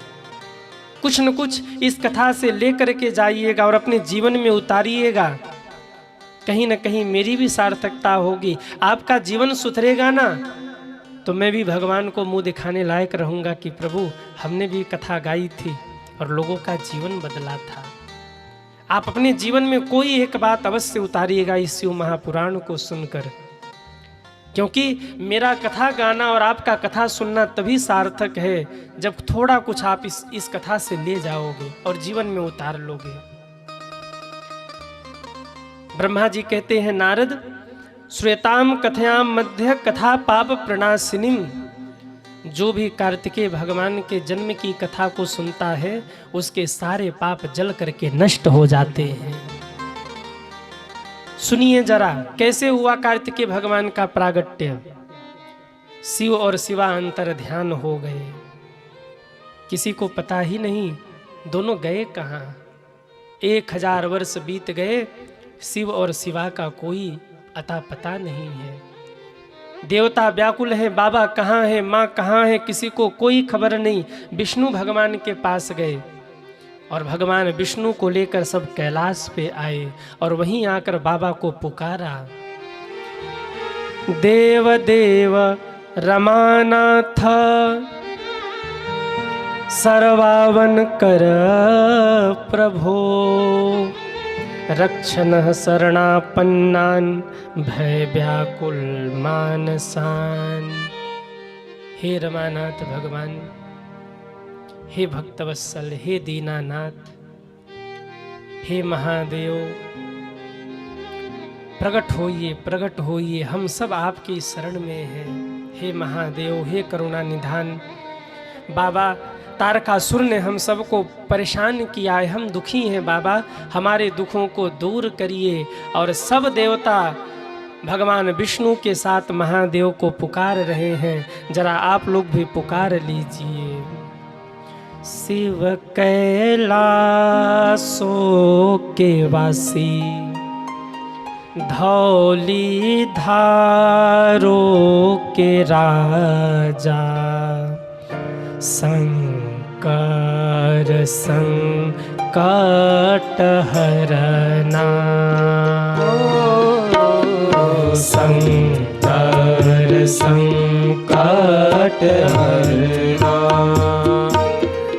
कुछ न कुछ इस कथा से लेकर के जाइएगा और अपने जीवन में उतारिएगा। कहीं न कहीं मेरी भी सार्थकता होगी, आपका जीवन सुधरेगा ना, तो मैं भी भगवान को मुंह दिखाने लायक रहूँगा कि प्रभु हमने भी कथा गाई थी और लोगों का जीवन बदला था। आप अपने जीवन में कोई एक बात अवश्य उतारिएगा इस शिव महापुराण को सुनकर, क्योंकि मेरा कथा गाना और आपका कथा सुनना तभी सार्थक है जब थोड़ा कुछ आप इस कथा से ले जाओगे और जीवन में उतार लोगे। ब्रह्मा जी कहते हैं, नारद श्वेताम कथयाम मध्य कथा पाप प्रणाशिनीम, जो भी कार्तिकेय भगवान के जन्म की कथा को सुनता है उसके सारे पाप जल करके नष्ट हो जाते हैं। सुनिए जरा कैसे हुआ कार्तिकेय भगवान का प्रागट्य। शिव और शिवा अंतर ध्यान हो गए, किसी को पता ही नहीं दोनों गए कहाँ। 1000 वर्ष बीत गए, शिव और शिवा का कोई अता पता नहीं है। देवता व्याकुल है, बाबा कहाँ है, माँ कहाँ है, किसी को कोई खबर नहीं। विष्णु भगवान के पास गए और भगवान विष्णु को लेकर सब कैलाश पे आए और वहीं आकर बाबा को पुकारा। देव देव रमानाथ सर्वावन कर प्रभो, रक्षण शरणापन्नान भय व्याकुल मानसान। हे रमानाथ भगवान, हे भक्तवत्सल, हे दीनानाथ, हे महादेव, प्रकट होइए, हम सब आपकी शरण में हैं। हे महादेव, हे करुणा निधान। बाबा तारकासुर ने हम सबको परेशान किया है, हम दुखी हैं बाबा, हमारे दुखों को दूर करिए। और सब देवता भगवान विष्णु के साथ महादेव को पुकार रहे हैं, जरा आप लोग भी पुकार लीजिए। शिव कैलासो के वासी, धौली धारो के राजा, संकर संकट हरना, संकर संकट हरना।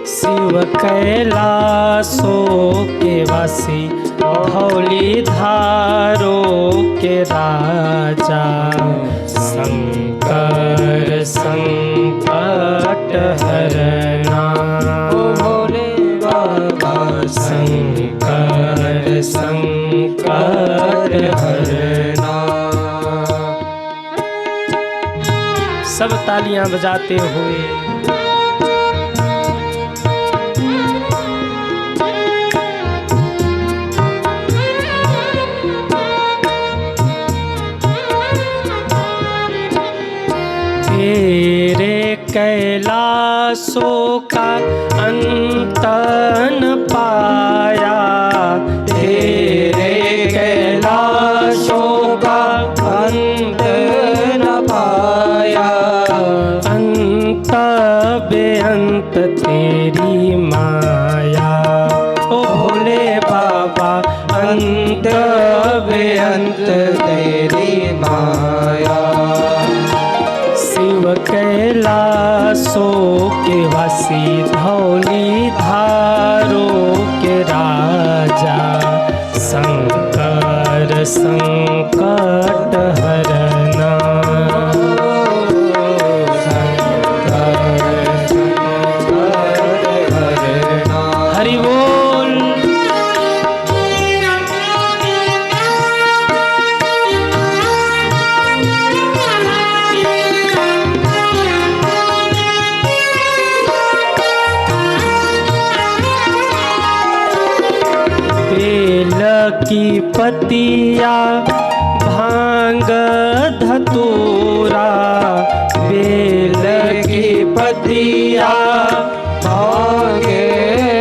शिव कैलासो के वासी, धौली धारो के राजा, संकर संकट हरना। भोले बाबा संकर संकट हरना। सब तालियां बजाते हुए तेरे कैलाशों का अंत न पाया, तेरे कैलाशों का अंत न पाया, अंत बेअंत तेरी माया। ओ भोले बाबा, अंत बेअंत तेरी माया। शिव कैलाशो के वासी, धौली धारो के राजा, संकर संकट हरना। हरि बोल। बेल की पतिया भांग धतूरा, बेल की पतिया भागे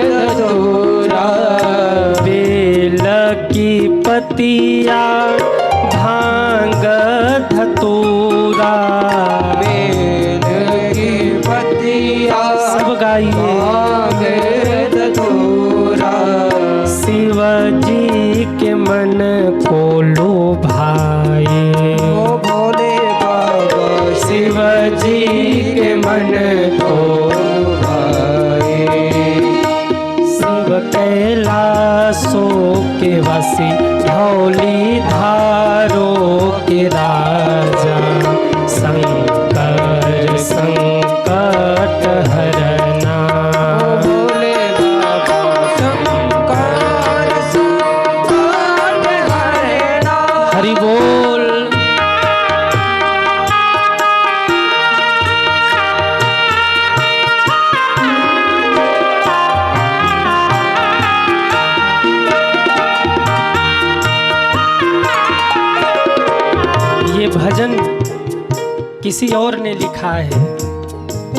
धतूरा, बेल की पतिया भांग धतूरा, बेल की पतिया सब गाइए। भागे धतूरा। शिव जी के मन को लुभाए, ओ भोले बाबा शिव जी के मन को लुभाए। शिव कैलाशो के वासी, धौली धारो के राजा, संकर संकट हरना। भोले बाबा संकर संकट हरना। हरि बोल। किसी और ने लिखा है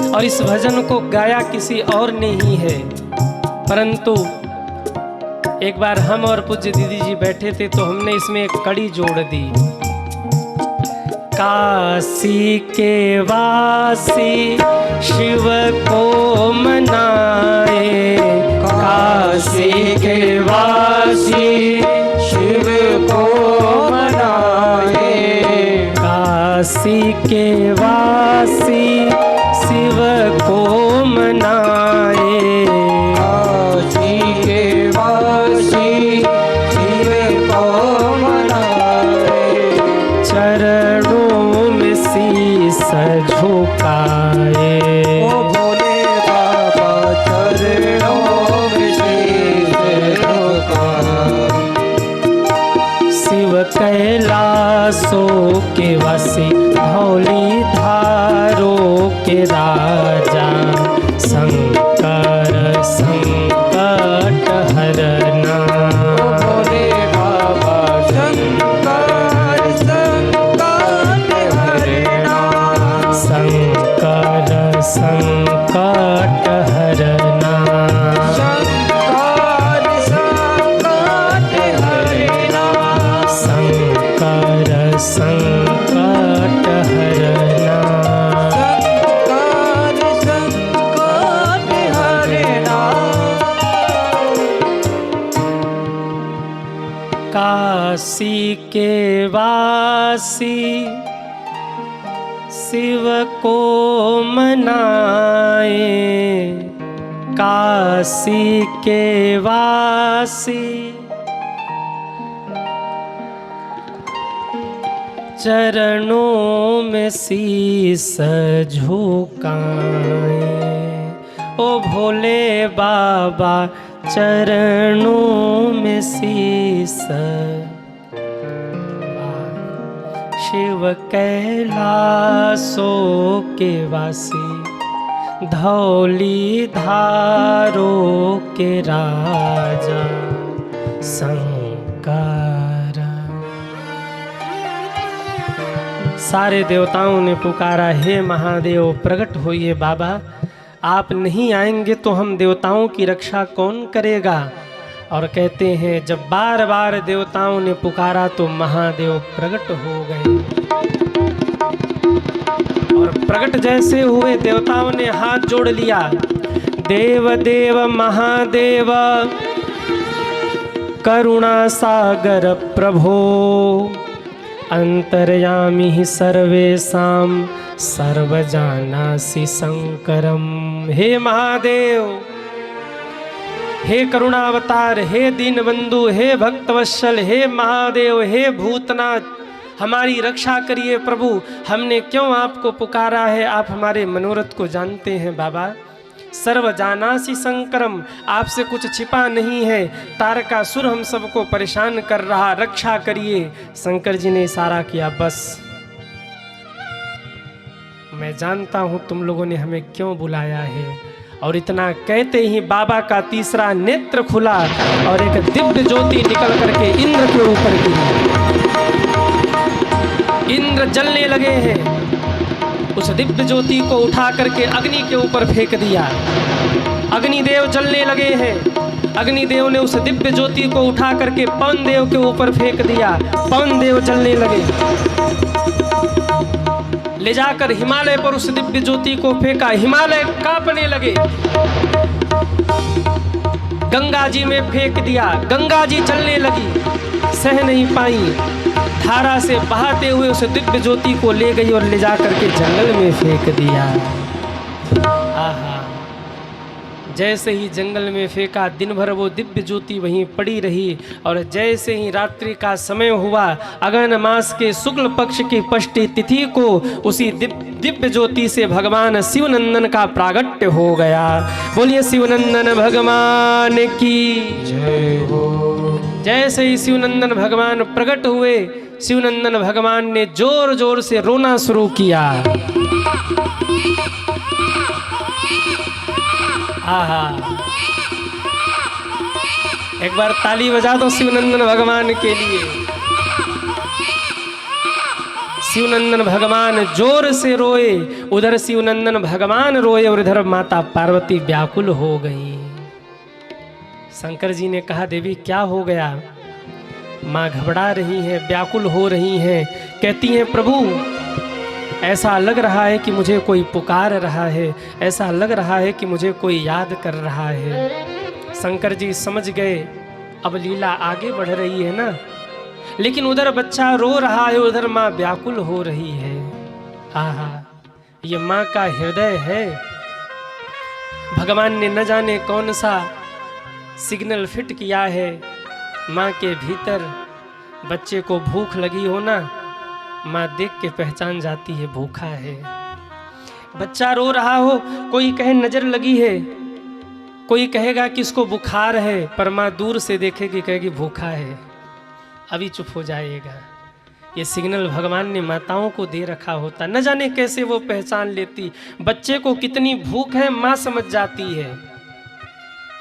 और इस भजन को गाया किसी और ने ही है, परंतु एक बार हम और पूज्य दीदी जी बैठे थे तो हमने इसमें एक कड़ी जोड़ दी। काशी के वासी शिव को मनाए, काशी के वासी शिव को मनाए, काशी के वासी शिव को मनाए, काशी के वासी शिव को मनाए, चरणों में शीस झुकाए, ओ भोले बाबा चरणों में शीश झुकाए, शिव कैलाशों के वासी धौली धारों के राजा, शंकर संकट हरना, ओ भोले बाबा शंकर संकट हरना, शंकर संकट हरना, शंकर संकट हरना, शंकर संकट हरना। शंकर संकट हरना, काशी के वासी शिव को मनाए, काशी के वासी चरणों में शीस झुकाए, ओ भोले बाबा चरणों में शीस, शिव कैलाशों के वासी धौली धारों के राजा, शंकर। सारे देवताओं ने पुकारा, हे महादेव प्रकट होइए बाबा, आप नहीं आएंगे तो हम देवताओं की रक्षा कौन करेगा। और कहते हैं जब बार बार देवताओं ने पुकारा तो महादेव प्रकट हो गए, और प्रकट जैसे हुए देवताओं ने हाथ जोड़ लिया, देव देव महादेव करुणा सागर प्रभो, अंतर्यामी ही सर्वेशाम सर्वजानासि शंकरम। हे महादेव, हे करुणावतार, हे दीनबंधु, हे भक्तवत्सल, हे महादेव, हे भूतनाथ, हमारी रक्षा करिए प्रभु। हमने क्यों आपको पुकारा है, आप हमारे मनोरथ को जानते हैं बाबा। सर्वजानासि शंकरम, आपसे कुछ छिपा नहीं है। तारकासुर हम सबको परेशान कर रहा, रक्षा करिए। शंकर जी ने इशारा किया, बस मैं जानता हूं तुम लोगों ने हमें क्यों बुलाया है। और इतना कहते ही बाबा का तीसरा नेत्र खुला और एक दिव्य ज्योति निकल करके इंद्र के ऊपर गिरी। इंद्र जलने लगे हैं। उस दिव्य ज्योति को उठा करके अग्नि के ऊपर फेंक दिया। अग्निदेव जलने लगे हैं। अग्निदेव ने उस दिव्य ज्योति को उठा करके पवन देव के ऊपर फेंक दिया। पवन देव जलने लगे। ले जाकर हिमालय पर उस दिव्य ज्योति को फेंका। हिमालय कांपने लगे। गंगा जी में फेंक दिया। गंगा जी चलने लगी, सह नहीं पाई। धारा से बहाते हुए उस दिव्य ज्योति को ले गई और ले जाकर के जंगल में फेंक दिया। आहा, जैसे ही जंगल में फेंका, दिन भर वो दिव्य ज्योति वहीं पड़ी रही। और जैसे ही रात्रि का समय हुआ, अगन मास के शुक्ल पक्ष की षष्ठी तिथि को उसी दिव्य ज्योति से भगवान शिवनंदन का प्रागट्य हो गया। बोलिए शिवनंदन भगवान की जय हो। जैसे ही शिवनंदन भगवान प्रकट हुए, शिवनंदन भगवान ने जोर जोर से रोना शुरू किया। आहा, एक बार ताली बजा दो शिवनंदन भगवान के लिए। शिवनंदन भगवान जोर से रोए, उधर शिवनंदन भगवान रोए और इधर माता पार्वती व्याकुल हो गई। शंकर जी ने कहा देवी क्या हो गया? माँ घबरा रही है, व्याकुल हो रही हैं, कहती हैं प्रभु ऐसा लग रहा है कि मुझे कोई पुकार रहा है, ऐसा लग रहा है कि मुझे कोई याद कर रहा है। शंकर जी समझ गए अब लीला आगे बढ़ रही है ना, लेकिन उधर बच्चा रो रहा है, उधर माँ व्याकुल हो रही है। आहा, ये माँ का हृदय है। भगवान ने न जाने कौन सा सिग्नल फिट किया है माँ के भीतर। बच्चे को भूख लगी हो ना, माँ देख के पहचान जाती है भूखा है। बच्चा रो रहा हो, कोई कहे नजर लगी है, कोई कहेगा कि इसको बुखार है, पर माँ दूर से देखेगी कहेगी भूखा है, अभी चुप हो जाएगा। ये सिग्नल भगवान ने माताओं को दे रखा होता, न जाने कैसे वो पहचान लेती। बच्चे को कितनी भूख है माँ समझ जाती है,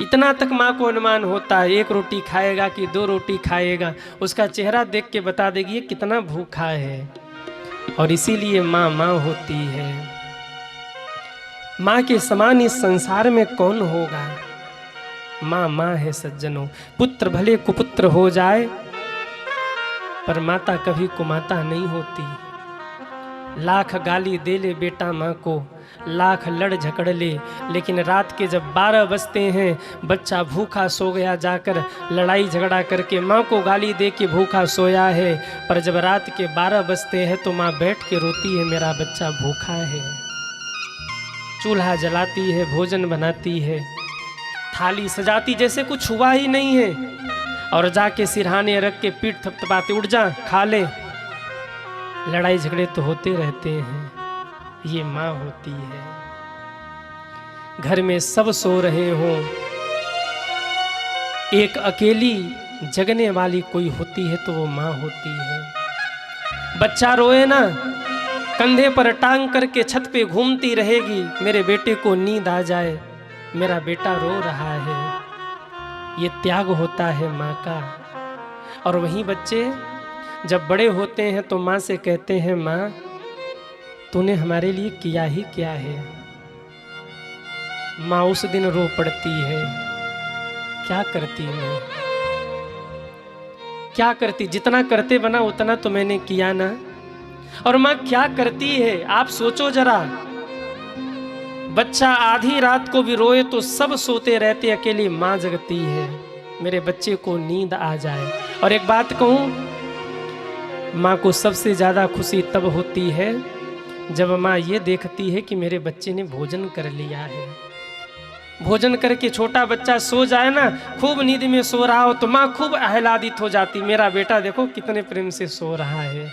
इतना तक माँ को अनुमान होता है। एक रोटी खाएगा कि 2 रोटी खाएगा, उसका चेहरा देख के बता देगी ये कितना भूखा है। और इसीलिए माँ माँ होती है। माँ के समान इस संसार में कौन होगा? माँ माँ है सज्जनों। पुत्र भले कुपुत्र हो जाए, पर माता कभी कुमाता नहीं होती। लाख गाली दे ले बेटा माँ को, लाख लड़ झगड़ ले, लेकिन रात के जब 12 बजते हैं, बच्चा भूखा सो गया, जाकर लड़ाई झगड़ा करके माँ को गाली दे के भूखा सोया है, पर जब रात के 12 बजते हैं तो माँ बैठ के रोती है मेरा बच्चा भूखा है। चूल्हा जलाती है, भोजन बनाती है, थाली सजाती जैसे कुछ हुआ ही नहीं है, और जाके सिरहाने रख के पीठ थपथपाते, उठ जा खा ले। लड़ाई झगड़े तो होते रहते हैं, ये माँ होती है। घर में सब सो रहे हों, एक अकेली जगने वाली कोई होती है तो वो माँ होती है। बच्चा रोए ना, कंधे पर टांग करके छत पे घूमती रहेगी, मेरे बेटे को नींद आ जाए, मेरा बेटा रो रहा है। ये त्याग होता है माँ का। और वहीं बच्चे जब बड़े होते हैं तो माँ से कहते हैं माँ तूने हमारे लिए किया ही क्या है। माँ उस दिन रो पड़ती है, क्या करती मैं, क्या करती, जितना करते बना उतना तो मैंने किया ना। और माँ क्या करती है आप सोचो जरा। बच्चा आधी रात को भी रोए तो सब सोते रहते, अकेली माँ जगती है, मेरे बच्चे को नींद आ जाए। और एक बात कहूं, माँ को सबसे ज्यादा खुशी तब होती है जब माँ ये देखती है कि मेरे बच्चे ने भोजन कर लिया है। भोजन करके छोटा बच्चा सो जाए ना, खूब नींद में सो रहा हो तो माँ खूब आह्लादित हो जाती, मेरा बेटा देखो कितने प्रेम से सो रहा है।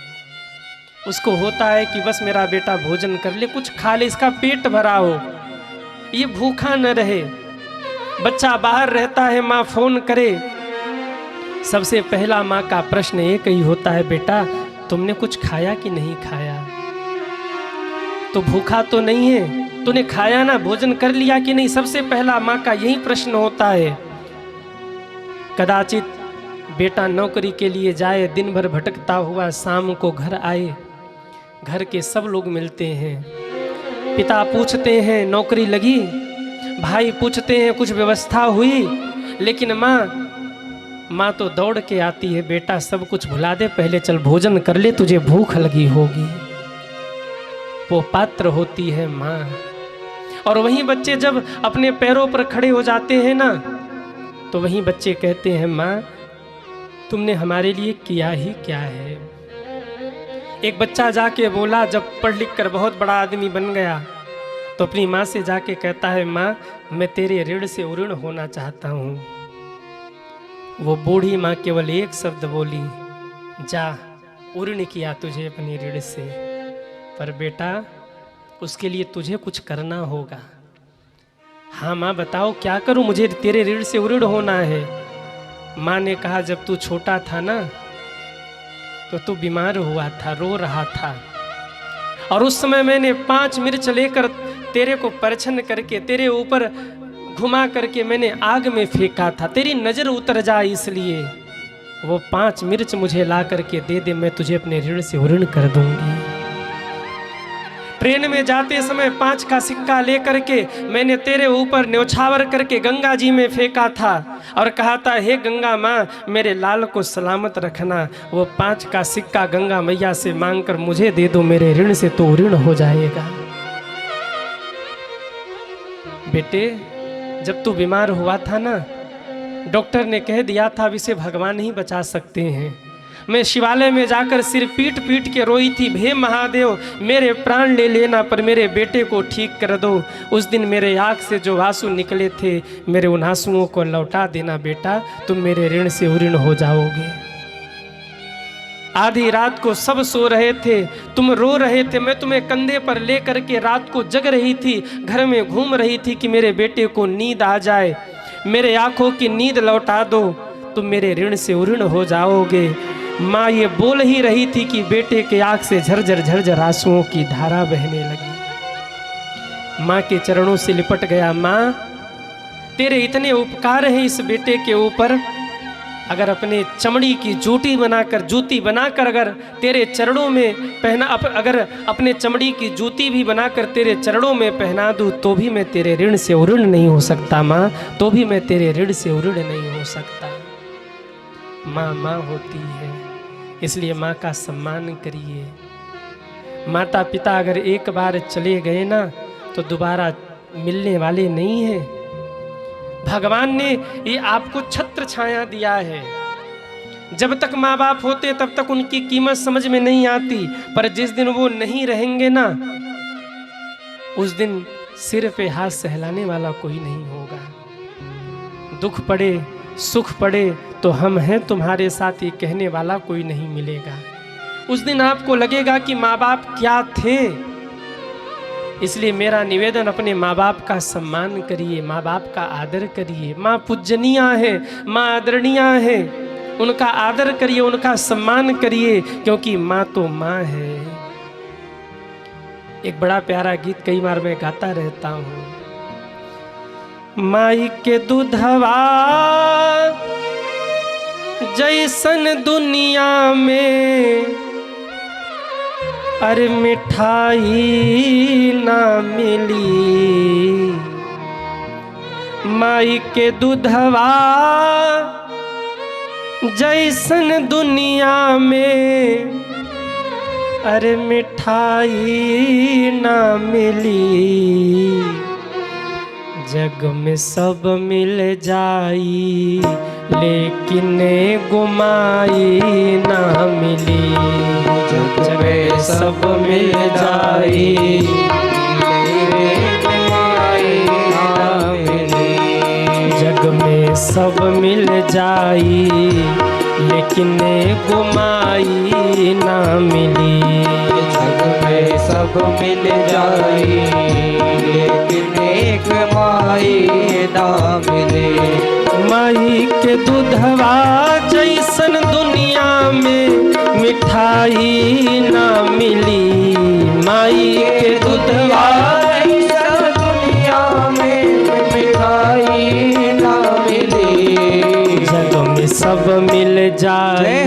उसको होता है कि बस मेरा बेटा भोजन कर ले, कुछ खा ले, इसका पेट भरा हो, ये भूखा न रहे। बच्चा बाहर रहता है, माँ फोन करे, सबसे पहला माँ का प्रश्न एक ही होता है, बेटा तुमने कुछ खाया कि नहीं खाया, तो भूखा तो नहीं है, तूने खाया ना, भोजन कर लिया कि नहीं। सबसे पहला माँ का यही प्रश्न होता है। कदाचित बेटा नौकरी के लिए जाए, दिन भर भटकता हुआ शाम को घर आए, घर के सब लोग मिलते हैं, पिता पूछते हैं नौकरी लगी, भाई पूछते हैं कुछ व्यवस्था हुई, लेकिन माँ तो दौड़ के आती है, बेटा सब कुछ भुला दे, पहले चल भोजन कर ले, तुझे भूख लगी होगी। वो पात्र होती है माँ। और वहीं बच्चे जब अपने पैरों पर खड़े हो जाते हैं ना, तो वहीं बच्चे कहते हैं माँ तुमने हमारे लिए किया ही क्या है। एक बच्चा जाके बोला, जब पढ़ लिख कर बहुत बड़ा आदमी बन गया, तो अपनी माँ से जाके कहता है माँ मैं तेरे ऋण से उऋण होना चाहता हूँ। वो बूढ़ी माँ केवल एक शब्द बोली, जा उऋण किया तुझे अपनी ऋण से, पर बेटा उसके लिए तुझे कुछ करना होगा। हाँ माँ बताओ क्या करूं, मुझे तेरे ऋण से उऋण होना है। माँ ने कहा जब तू छोटा था ना तो तू बीमार हुआ था, रो रहा था, और उस समय मैंने 5 मिर्च लेकर तेरे को परछन करके तेरे ऊपर घुमा करके मैंने आग में फेंका था, तेरी नजर उतर जाए इसलिए वो 5 मिर्च मुझे ला करके दे दे, मैं तुझे अपने ऋण से उऋण कर दूंगी। ट्रेन में जाते समय 5 का सिक्का लेकर के मैंने तेरे ऊपर न्यौछावर करके गंगा जी में फेंका था और कहा था, हे गंगा माँ मेरे लाल को सलामत रखना। वो 5 का सिक्का गंगा मैया से मांगकर मुझे दे दो, मेरे ऋण से तो ऋण हो जाएगा। बेटे, जब तू बीमार हुआ था ना, डॉक्टर ने कह दिया था अब इसे भगवान ही बचा सकते हैं। मैं शिवालय में जाकर सिर पीट पीट के रोई थी, हे महादेव मेरे प्राण ले लेना पर मेरे बेटे को ठीक कर दो। उस दिन मेरे आँख से जो आंसू निकले थे, मेरे उन आंसुओं को लौटा देना बेटा, तुम मेरे ऋण से ऋण हो जाओगे। आधी रात को सब सो रहे थे, तुम रो रहे थे, मैं तुम्हें कंधे पर ले करके रात को जग रही थी, घर में घूम रही थी कि मेरे बेटे को नींद आ जाए, मेरे आंखों की नींद लौटा दो, तुम मेरे ऋण से ऋण हो जाओगे। माँ ये बोल ही रही थी कि बेटे के आंख से झरझर झरझर आंसुओं की धारा बहने लगी। माँ के चरणों से लिपट गया, माँ तेरे इतने उपकार हैं इस बेटे के ऊपर, अगर अपने चमड़ी की जूती बनाकर अगर तेरे चरणों में पहना, अगर अपने चमड़ी की जूती भी बनाकर तेरे चरणों में पहना दूँ तो भी मैं तेरे ऋण से ऋण नहीं हो सकता माँ, तो भी मैं तेरे ऋण से ऋण नहीं हो सकता। माँ माँ होती है, इसलिए माँ का सम्मान करिए। माता पिता अगर एक बार चले गए ना तो दोबारा मिलने वाले नहीं हैं। भगवान ने ये आपको छत्र छाया दिया है। जब तक माँ बाप होते तब तक उनकी कीमत समझ में नहीं आती, पर जिस दिन वो नहीं रहेंगे ना, उस दिन सिर पे हाथ सहलाने वाला कोई नहीं होगा। दुख पड़े सुख पड़े तो हम हैं तुम्हारे साथ, ये कहने वाला कोई नहीं मिलेगा। उस दिन आपको लगेगा कि माँ बाप क्या थे। इसलिए मेरा निवेदन, अपने माँ बाप का सम्मान करिए, माँ बाप का आदर करिए। माँ पूजनीय है, माँ आदरणीय है, उनका आदर करिए, उनका सम्मान करिए, क्योंकि माँ तो माँ है। एक बड़ा प्यारा गीत कई बार मैं गाता रहता हूँ। माई के दूधवा जैसन दुनिया में अरे मिठाई ना मिली। माई के दूधवा जैसन दुनिया में अरे मिठाई ना मिली। जग में सब मिल जाई लेकिन गुमाई ना मिली। जग में सब मिल जाई गुमाई ना मिली। जग में सब मिल जाई लेकिन गुमाई ना मिली। जग में सब मिल जाई लेकिन एक माई ना मिले। माई के दूधवा जैसन दुनिया में मिठाई ना मिली। माई के दूधवा जैसन दुनिया में मिठाई ना मिले। जग में सब मिल जाए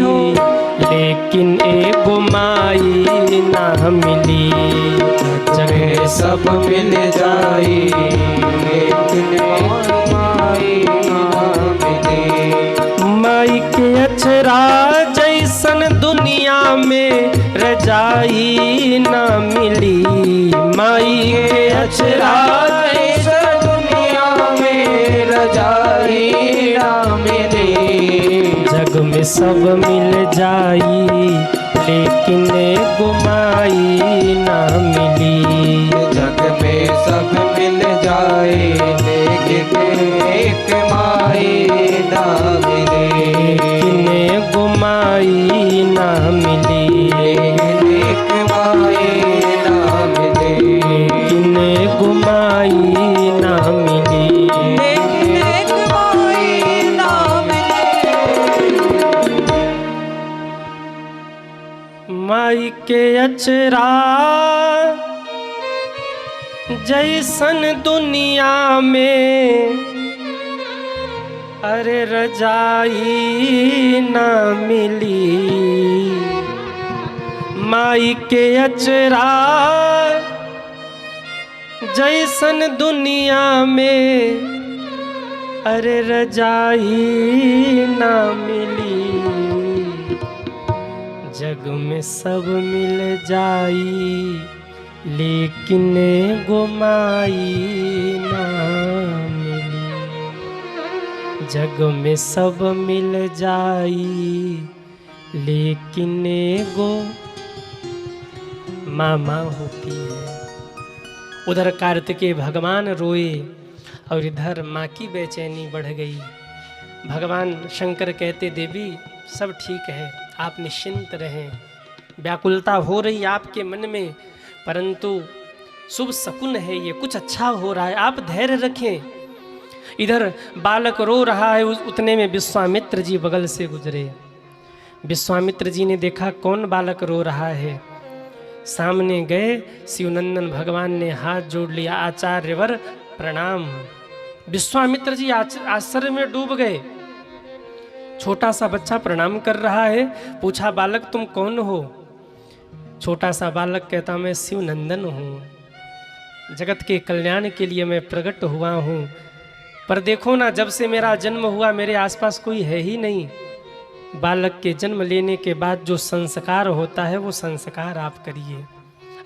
लेकिन एक माई ना मिली। जग में सब मिल जाई लेकिन माई ना मिले। माई के अचरा जैसन दुनिया में रजाई ना मिली। माई के अचरा जैसन दुनिया में रजाई ना मिले। जग में सब मिल जाई लेकिन गुमाई ना मिली। जग में सब मिल जाए लेकिन एक माई ना मिले। लेकिन गुमाई ना मिली। एक माई ना मिले। लेकिन गुमाई ना मिली। लेकिन एक माई ना मिले। माई के अचरा जैसन दुनिया में अरे रजाई ना मिली। माई के अचरा जैसन दुनिया में अरे रजाई ना मिली, जग में सब मिल जाई लेकिन गुमाई ना मिली। जग में सब मिल जाई लेकिन गो माँ होती है। उधर कार्तिकेय भगवान रोए और इधर माँ की बेचैनी बढ़ गई। भगवान शंकर कहते देवी सब ठीक है, आप निश्चिंत रहें। व्याकुलता हो रही आपके मन में, परंतु शुभ शकुन है ये, कुछ अच्छा हो रहा है, आप धैर्य रखें। इधर बालक रो रहा है, उतने में विश्वामित्र जी बगल से गुजरे। विश्वामित्र जी ने देखा कौन बालक रो रहा है। सामने गए, शिवनंदन भगवान ने हाथ जोड़ लिया, आचार्यवर प्रणाम। विश्वामित्र जी आश्चर्य में डूब गए। छोटा सा बच्चा प्रणाम कर रहा है। पूछा बालक तुम कौन हो? छोटा सा बालक कहता मैं शिवनंदन हूँ, जगत के कल्याण के लिए मैं प्रकट हुआ हूँ। पर देखो ना, जब से मेरा जन्म हुआ मेरे आसपास कोई है ही नहीं। बालक के जन्म लेने के बाद जो संस्कार होता है वो संस्कार आप करिए।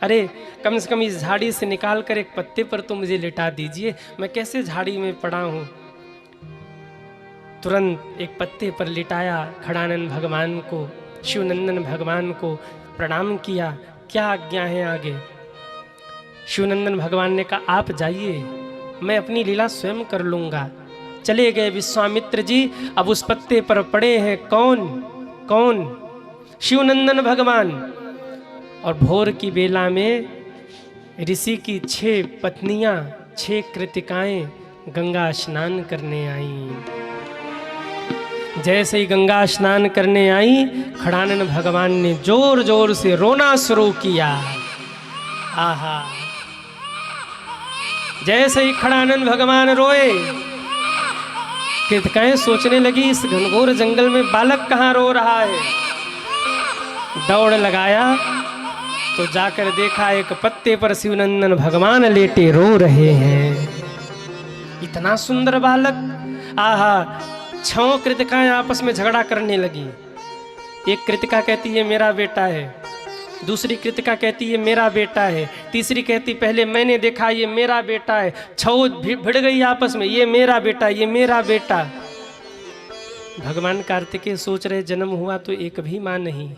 अरे कम से कम इस झाड़ी से निकाल कर एक पत्ते पर तो मुझे लिटा दीजिए, मैं कैसे झाड़ी में पड़ा हूँ। तुरंत एक पत्ते पर लिटाया, खड़ानंद भगवान को, शिवनंदन भगवान को प्रणाम किया। क्या आज्ञा है आगे? शिवनंदन भगवान ने कहा आप जाइए, मैं अपनी लीला स्वयं कर लूँगा। चले गए विश्वामित्र जी। अब उस पत्ते पर पड़े हैं कौन? कौन? शिवनंदन भगवान। और भोर की बेला में ऋषि की 6 पत्नियां, 6 कृतिकाएं गंगा स्नान करने आईं। जैसे ही गंगा स्नान करने आई, खड़ानंद भगवान ने जोर जोर से रोना शुरू किया। आहा! जैसे ही खड़ानंद भगवान रोए, कृतिकाएं सोचने लगी इस घनघोर जंगल में बालक कहाँ रो रहा है। दौड़ लगाया तो जाकर देखा एक पत्ते पर शिवनंदन भगवान लेटे रो रहे हैं। इतना सुंदर बालक! आहा! 6 कृतिकाएं आपस में झगड़ा करने लगी। एक कृतिका कहती है मेरा बेटा है, दूसरी कृतिका कहती है मेरा बेटा है, तीसरी कहती पहले मैंने देखा ये मेरा बेटा है। 6 भिड़ गई आपस में, ये मेरा बेटा, ये मेरा बेटा। भगवान कार्तिकेय सोच रहे जन्म हुआ तो एक भी माँ नहीं,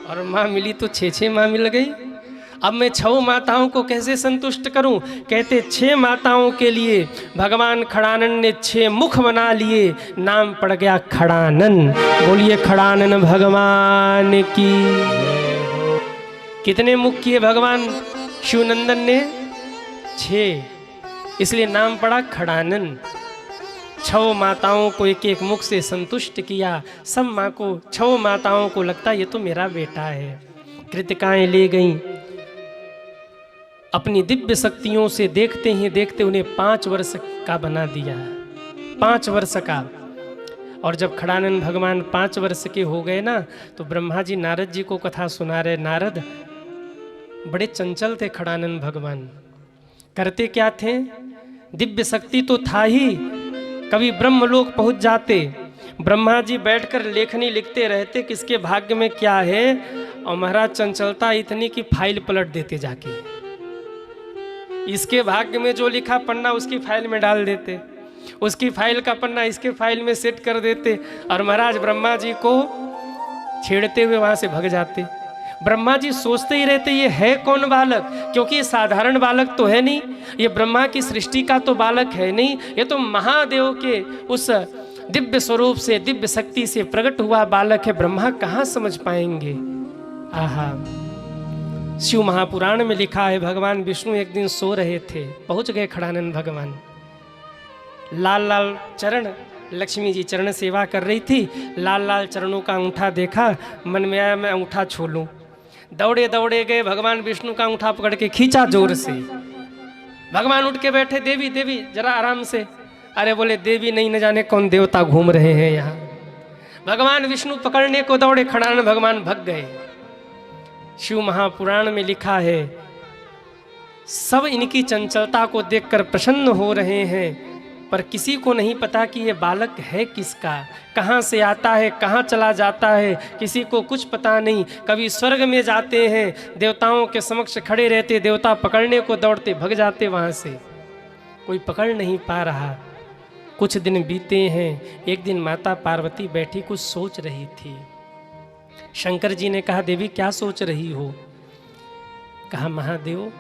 और माँ मिली तो 6 माँ मिल गई। अब मैं 6 माताओं को कैसे संतुष्ट करूं? कहते 6 माताओं के लिए भगवान खड़ानन ने 6 मुख बना लिए, नाम पड़ गया खड़ानन। बोलिए खड़ानन भगवान की। कितने मुख किए भगवान शिवनंदन ने? 6, इसलिए नाम पड़ा खड़ानन। 6 माताओं को एक एक मुख से संतुष्ट किया। सब माँ को, 6 माताओं को लगता ये तो मेरा बेटा है। कृतिकाएं ले गईं, अपनी दिव्य शक्तियों से देखते ही देखते उन्हें 5 वर्ष का बना दिया, 5 वर्ष का। और जब खड़ानंद भगवान 5 वर्ष के हो गए ना, तो ब्रह्मा जी नारद जी को कथा सुना रहे। नारद, बड़े चंचल थे खड़ानंद भगवान। करते क्या थे? दिव्य शक्ति तो था ही, कभी ब्रह्मलोक पहुंच जाते। ब्रह्मा जी बैठकर लेखनी लिखते रहते किसके भाग्य में क्या है, और महाराज चंचलता इतनी कि फाइल पलट देते जाके। इसके भाग्य में जो लिखा पन्ना उसकी फाइल में डाल देते, उसकी फाइल का पन्ना इसके फाइल में सेट कर देते, और महाराज ब्रह्मा जी को छेड़ते हुए वहां से भग जाते। ब्रह्मा जी सोचते ही रहते ये है कौन बालक, क्योंकि ये साधारण बालक तो है नहीं, ये ब्रह्मा की सृष्टि का तो बालक है नहीं, ये तो महादेव के उस दिव्य स्वरूप से, दिव्य शक्ति से प्रकट हुआ बालक है। ब्रह्मा कहाँ समझ पाएंगे। आहा! शिव महापुराण में लिखा है भगवान विष्णु एक दिन सो रहे थे, पहुंच गए खड़ानंद भगवान। लाल लाल चरण, लक्ष्मी जी चरण सेवा कर रही थी, लाल लाल चरणों का अंगूठा देखा, मन में आया मैं अंगूठा छू लूं। दौड़े दौड़े गए, भगवान विष्णु का अंगूठा पकड़ के खींचा जोर से। भगवान उठ के बैठे, देवी देवी जरा आराम से। अरे बोले देवी नहीं, न जाने कौन देवता घूम रहे हैं यहाँ। भगवान विष्णु पकड़ने को दौड़े, खड़ानंद भगवान भग गए। शिव महापुराण में लिखा है सब इनकी चंचलता को देखकर प्रसन्न हो रहे हैं, पर किसी को नहीं पता कि ये बालक है किसका, कहाँ से आता है, कहाँ चला जाता है, किसी को कुछ पता नहीं। कभी स्वर्ग में जाते हैं, देवताओं के समक्ष खड़े रहते, देवता पकड़ने को दौड़ते, भग जाते वहाँ से, कोई पकड़ नहीं पा रहा। कुछ दिन बीते हैं, एक दिन माता पार्वती बैठी कुछ सोच रही थी। शंकर जी ने कहा, देवी क्या सोच रही हो? कहा, महादेव,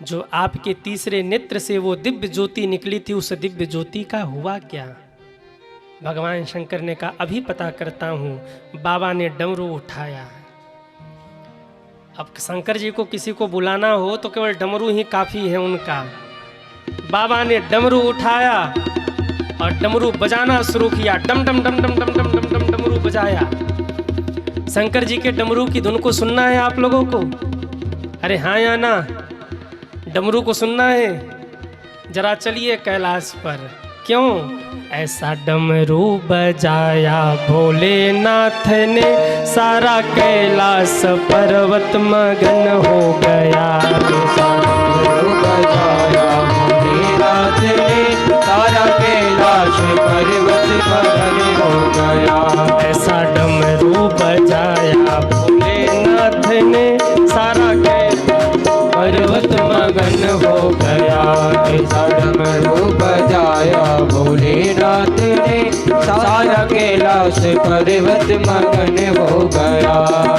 जो आपके तीसरे नेत्र से वो दिव्य ज्योति निकली थी, उस दिव्य ज्योति का हुआ क्या? भगवान शंकर ने कहा, अभी पता करता हूँ। बाबा ने डमरू उठाया। अब शंकर जी को किसी को बुलाना हो तो केवल डमरू ही काफी है उनका। बाबा ने डमरू उठाया और डमरू बजाना शुरू किया। डम डम डम डम डम डम डम डम डमरू बजाया। शंकर जी के डमरू की धुन को सुनना है आप लोगों को? अरे हाँ या ना? डमरू को सुनना है? जरा चलिए कैलाश पर। क्यों? ऐसा डमरू बजाया भोलेनाथ ने, सारा कैलाश पर्वत मगन हो गया। भोलेनाथ ने सारा कैलाश पर्वत मगन हो गया। ऐसा डमरू बजाया भोलेनाथ ने, सारा पर्वत मगन हो गया। ऐसा डमरू बजाया भोलेनाथ ने, सारा कैलाश पर्वत मगन हो गया।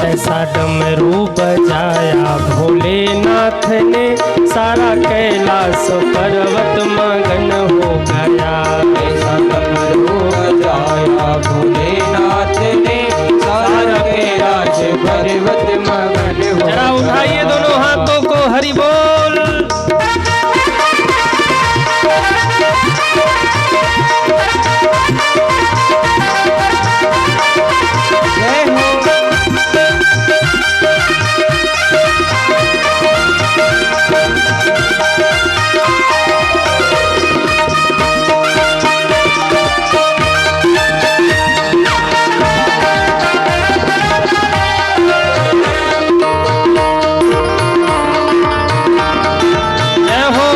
ऐसा डमरू बजाया भोलेनाथ ने, सारा कैलाश पर्वत मगन हो गया। ऐसा डमरू बजाया भोलेनाथ ने, सारा कैलाश पर्वत मगन हो। जरा उठाइए दोनों हाथों को, हरि बोल। जय हो।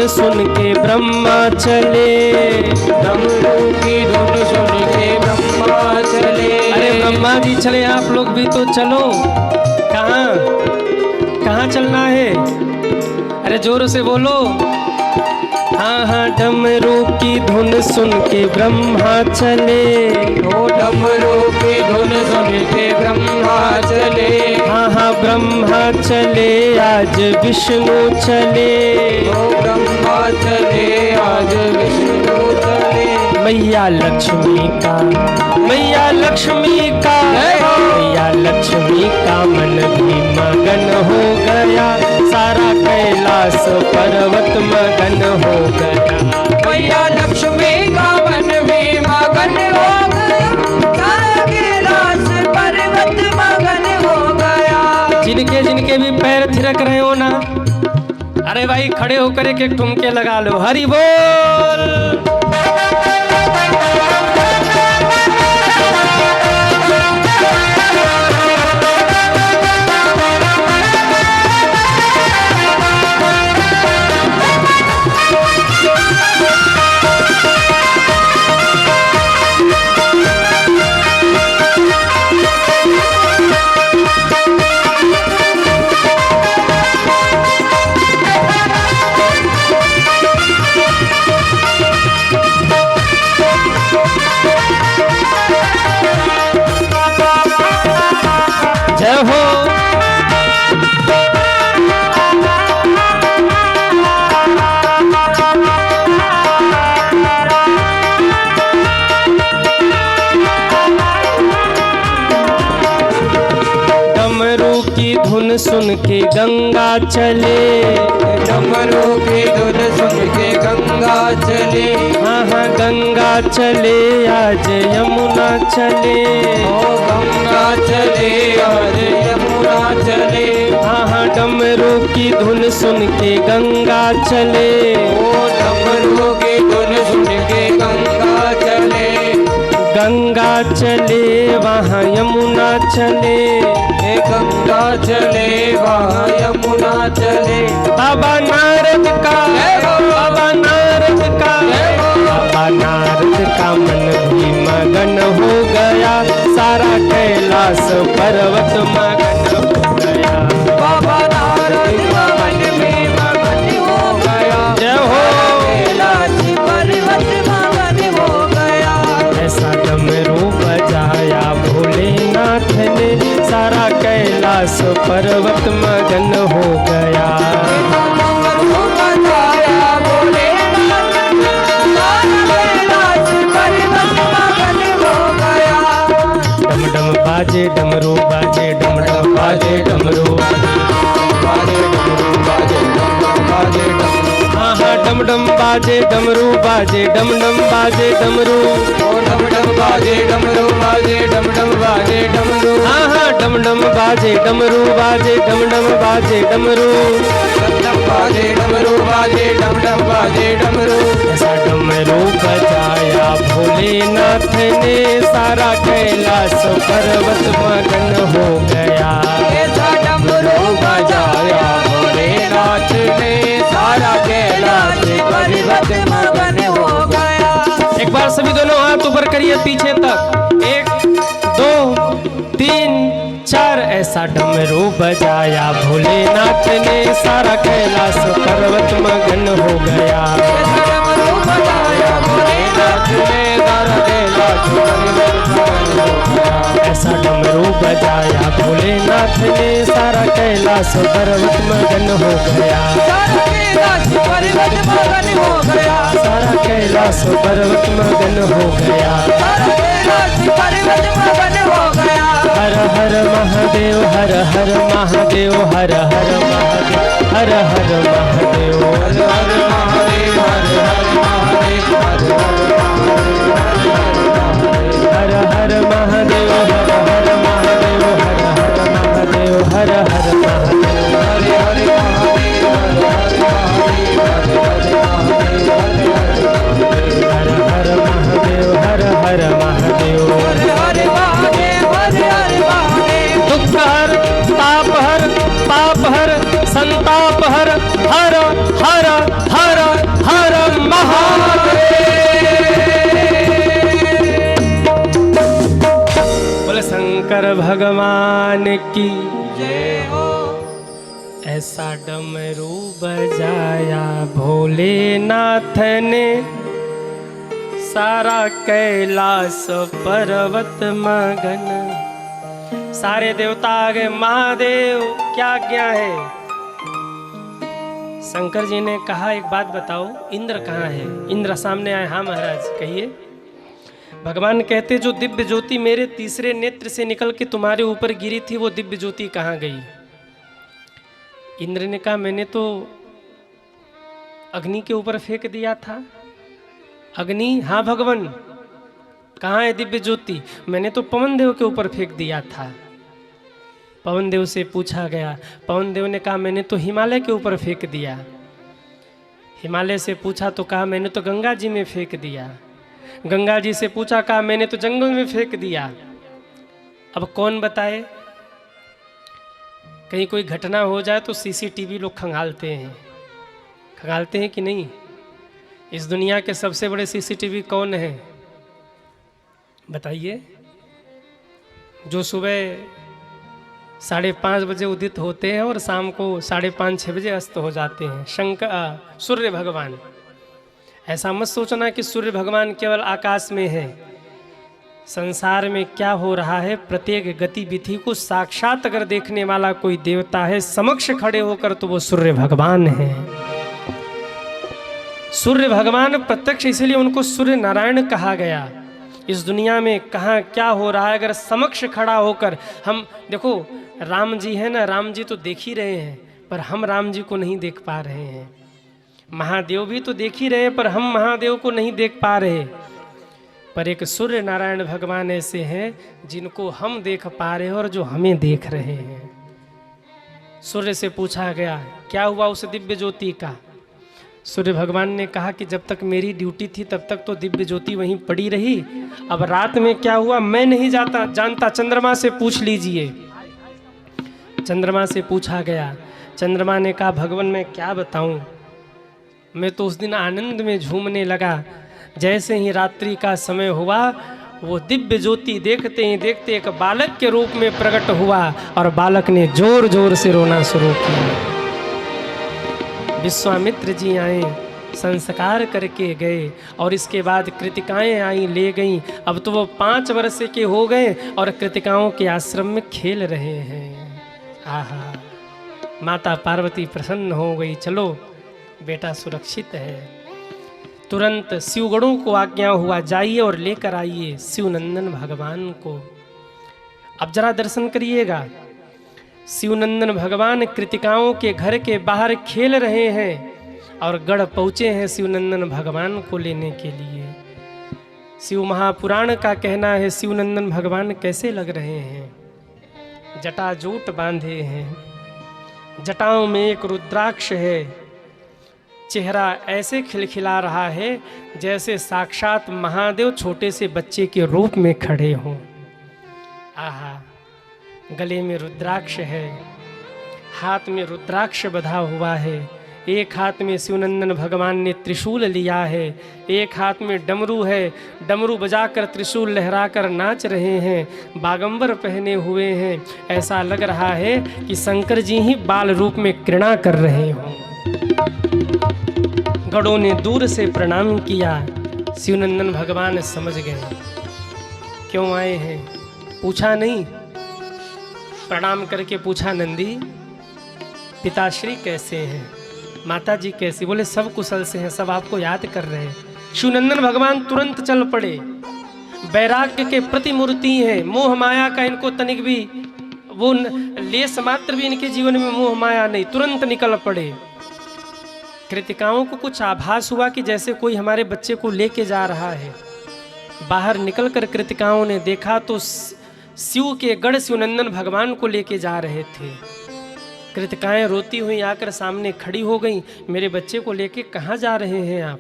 सुन के ब्रह्मा चले, डमरू की धुन सुन के ब्रह्मा चले। अरे ब्रह्मा जी चले, आप लोग भी तो चलो। कहाँ कहाँ चलना है? अरे जोर से बोलो। हाँ हाँ, डमरू की धुन सुन के ब्रह्मा चले। ओ डमरू की धुन सुन के ब्रह्मा चले। हाँ हाँ, ब्रह्मा चले, आज विष्णु चले। ओ ब्रह्मा चले, आज विष्णु चले। मैया लक्ष्मी का, मैया लक्ष्मी का, मैया लक्ष्मी का मन भी मगन हो गया। सारा कैलाश पर्वत मगन हो गया। मैया लक्ष्मी का मन भी मगन हो गया। सारा कैलाश पर्वत मगन हो गया। जिनके जिनके भी पैर थिरक रहे हो ना, अरे भाई खड़े होकर एक ठुमके लगा लो। हरि बोल। जय हो। डमरू की धुन सुन के गंगा चले। डमरू की धुन सुन के गंगा चले। हाँ हाँ, गंगा चले, आज यमुना चले। ओ गंगा चले, आज यमुना चले। हाँ हाँ, डमरू की धुन सुन के गंगा चले। ओ डमरू की धुन सुन के गंगा चले। गंगा चले वहाँ यमुना चले, गंगा चले वहाँ यमुना चले, बाबा नारद का, बाबा नारद का, बाबा नारद का मन भी मगन हो गया, सारा कैलाश पर्वत मगन हो गया। बाबा नारद का मन में मगन हो गया, जय हो। कैलाश पर्वत मगन हो गया। ऐसा डमरू बजाया भोलेनाथ ने, सारा कैलाश पर्वत मगन हो गया। डमरू बजाया भोलेनाथ ने, सारा कैलाश पर्वत मगन हो गया। डम डम बाजे डमरू बाजे, डम डम बाजे डमरू, बाजे डमरू बाजे, बाजे डमरू, हाँ हाँ डम डम बाजे डमरू बाजे, डम डम बाजे डमरू, ओ डम डम बाजे डमरू बाजे, डम डम बाजे डमरू, हाँ हाँ डम डम बाजे डमरू बाजे, डम डम बाजे डमरू, डम डम बाजे डमरू बाजे, डम डम बाजे डमरू। ऐसा डमरू बजाया भोलेनाथ ने, सारा कैलाश पर्वत मगन हो गया। ऐसा डमरू बजाया भोलेनाथ ने, सारा कैलाश पर्वत मगन हो गया। एक बार सभी दोनों हाथ ऊपर करिए पीछे तक, 1 2 3 4। ऐसा डमरू बजाया भोलेनाथ ने, सारा कैलाश पर्वत मगन हो गया। ऐसा डमरू बजाया भोलेनाथ ने, सारा कैलाश पर्वत मगन हो गया। ऐसा डमरू बजाया भोलेनाथ ने, सारा कैलाश पर्वत मगन हो गया। सारा कैलाश पर्वत मगन हो गया। सारा कैलाश पर्वत मगन हो गया। सारा कैलाश पर्वत मगन हो गया। हर हर महादेव, हर हर महादेव, हर हर महादेव, हर हर महादेव, हर हर महादेव, हर हर महादेव, हर हर हर हर महादेव, महादेव, हर हर महादेव, हर हर महादेव, हर हर महादेव। हरे हरे महादेव, हर हर महादेव, हर हर महादेव, हर हर महादेव, हर हर महादेव। हर हरे महादेव, हर हर महादेव। दुख हर, ताप हर, पाप हर, संताप हर, हर हर हर हर महादेव। बोले शंकर भगवान की जय हो। ऐसा डमरू बजाया भोलेनाथ ने, सारा कैलाश पर्वत मगन। सारे देवता आ गए, महादेव क्या आज्ञा है। शंकर जी ने कहा एक बात बताओ, इंद्र कहाँ है। इंद्र सामने आए, हाँ महाराज कहिए। भगवान कहते जो दिव्य ज्योति मेरे तीसरे नेत्र से निकल के तुम्हारे ऊपर गिरी थी, वो दिव्य ज्योति कहाँ गई। इंद्र ने कहा मैंने तो अग्नि के ऊपर फेंक दिया था। अग्नि, हाँ भगवान कहाँ है दिव्य ज्योति। मैंने तो पवन देव के ऊपर फेंक दिया था। पवन देव से पूछा गया, पवन देव ने कहा मैंने तो हिमालय के ऊपर फेंक दिया। हिमालय से पूछा तो कहा मैंने तो गंगा जी में फेंक दिया। गंगा जी से पूछा, कहा मैंने तो जंगल में फेंक दिया। अब कौन बताए। कहीं कोई घटना हो जाए तो सीसीटीवी लोग खंगालते हैं, खंगालते हैं कि नहीं। इस दुनिया के सबसे बड़े सीसीटीवी कौन है बताइए। जो सुबह 5:30 बजे उदित होते हैं और शाम को 5:30-6 बजे अस्त हो जाते हैं। सूर्य भगवान। ऐसा मत सोचना कि सूर्य भगवान केवल आकाश में है। संसार में क्या हो रहा है, प्रत्येक गतिविधि को साक्षात अगर देखने वाला कोई देवता है समक्ष खड़े होकर, तो वो सूर्य भगवान है। सूर्य भगवान प्रत्यक्ष, इसीलिए उनको सूर्य नारायण कहा गया। इस दुनिया में कहाँ क्या हो रहा है अगर समक्ष खड़ा होकर हम देखो। राम जी है ना, राम जी तो देख ही रहे हैं, पर हम राम जी को नहीं देख पा रहे हैं। महादेव भी तो देख ही रहे हैं, पर हम महादेव को नहीं देख पा रहे। पर एक सूर्य नारायण भगवान ऐसे हैं जिनको हम देख पा रहे हैं और जो हमें देख रहे हैं। सूर्य से पूछा गया क्या हुआ उस दिव्य ज्योति का। सूर्य भगवान ने कहा कि जब तक मेरी ड्यूटी थी तब तक तो दिव्य ज्योति वहीं पड़ी रही, अब रात में क्या हुआ मैं नहीं जानता, चंद्रमा से पूछ लीजिए। चंद्रमा से पूछा गया। चंद्रमा ने कहा भगवान मैं क्या बताऊं, मैं तो उस दिन आनंद में झूमने लगा। जैसे ही रात्रि का समय हुआ वो दिव्य ज्योति देखते ही देखते एक बालक के रूप में प्रकट हुआ और बालक ने जोर जोर से रोना शुरू किया। विश्वामित्र जी आए, संस्कार करके गए और इसके बाद कृतिकाएं आई ले गईं। अब तो वो 5 वर्ष के हो गए और कृतिकाओं के आश्रम में खेल रहे हैं। आहा, माता पार्वती प्रसन्न हो गई, चलो बेटा सुरक्षित है। तुरंत शिवगणों को आज्ञा हुआ जाइए और लेकर आइए शिवनंदन भगवान को। अब जरा दर्शन करिएगा, शिवनंदन भगवान कृतिकाओं के घर के बाहर खेल रहे हैं और गढ़ पहुँचे हैं शिवनंदन भगवान को लेने के लिए। शिव महापुराण का कहना है शिवनंदन भगवान कैसे लग रहे हैं, जटाजूट बांधे हैं, जटाओं में एक रुद्राक्ष है, चेहरा ऐसे खिलखिला रहा है जैसे साक्षात महादेव छोटे से बच्चे के रूप में खड़े हों। आहा, गले में रुद्राक्ष है, हाथ में रुद्राक्ष बंधा हुआ है, एक हाथ में शिवनंदन भगवान ने त्रिशूल लिया है, एक हाथ में डमरू है, डमरू बजाकर त्रिशूल लहराकर नाच रहे हैं, बागंबर पहने हुए हैं। ऐसा लग रहा है कि शंकर जी ही बाल रूप में क्रीड़ा कर रहे हों। गणों ने दूर से प्रणाम किया। शिवनंदन भगवान समझ गए क्यों आए हैं, पूछा नहीं, प्रणाम करके पूछा नंदी पिताश्री कैसे हैं, माता जी कैसी, बोले सब कुशल से हैं, सब आपको याद कर रहे हैं। शिवनंदन भगवान तुरंत चल पड़े, वैराग्य के प्रतिमूर्ति हैं, मोह माया का इनको तनिक भी वो लेस मात्र भी इनके जीवन में मोह माया नहीं, तुरंत निकल पड़े। कृतिकाओं को कुछ आभास हुआ कि जैसे कोई हमारे बच्चे को लेके जा रहा है। बाहर निकलकर कृतिकाओं ने देखा तो शिव के गढ़ शिवनंदन भगवान को लेके जा रहे थे। कृतिकाएं रोती हुई आकर सामने खड़ी हो गईं, मेरे बच्चे को लेके कहाँ जा रहे हैं आप?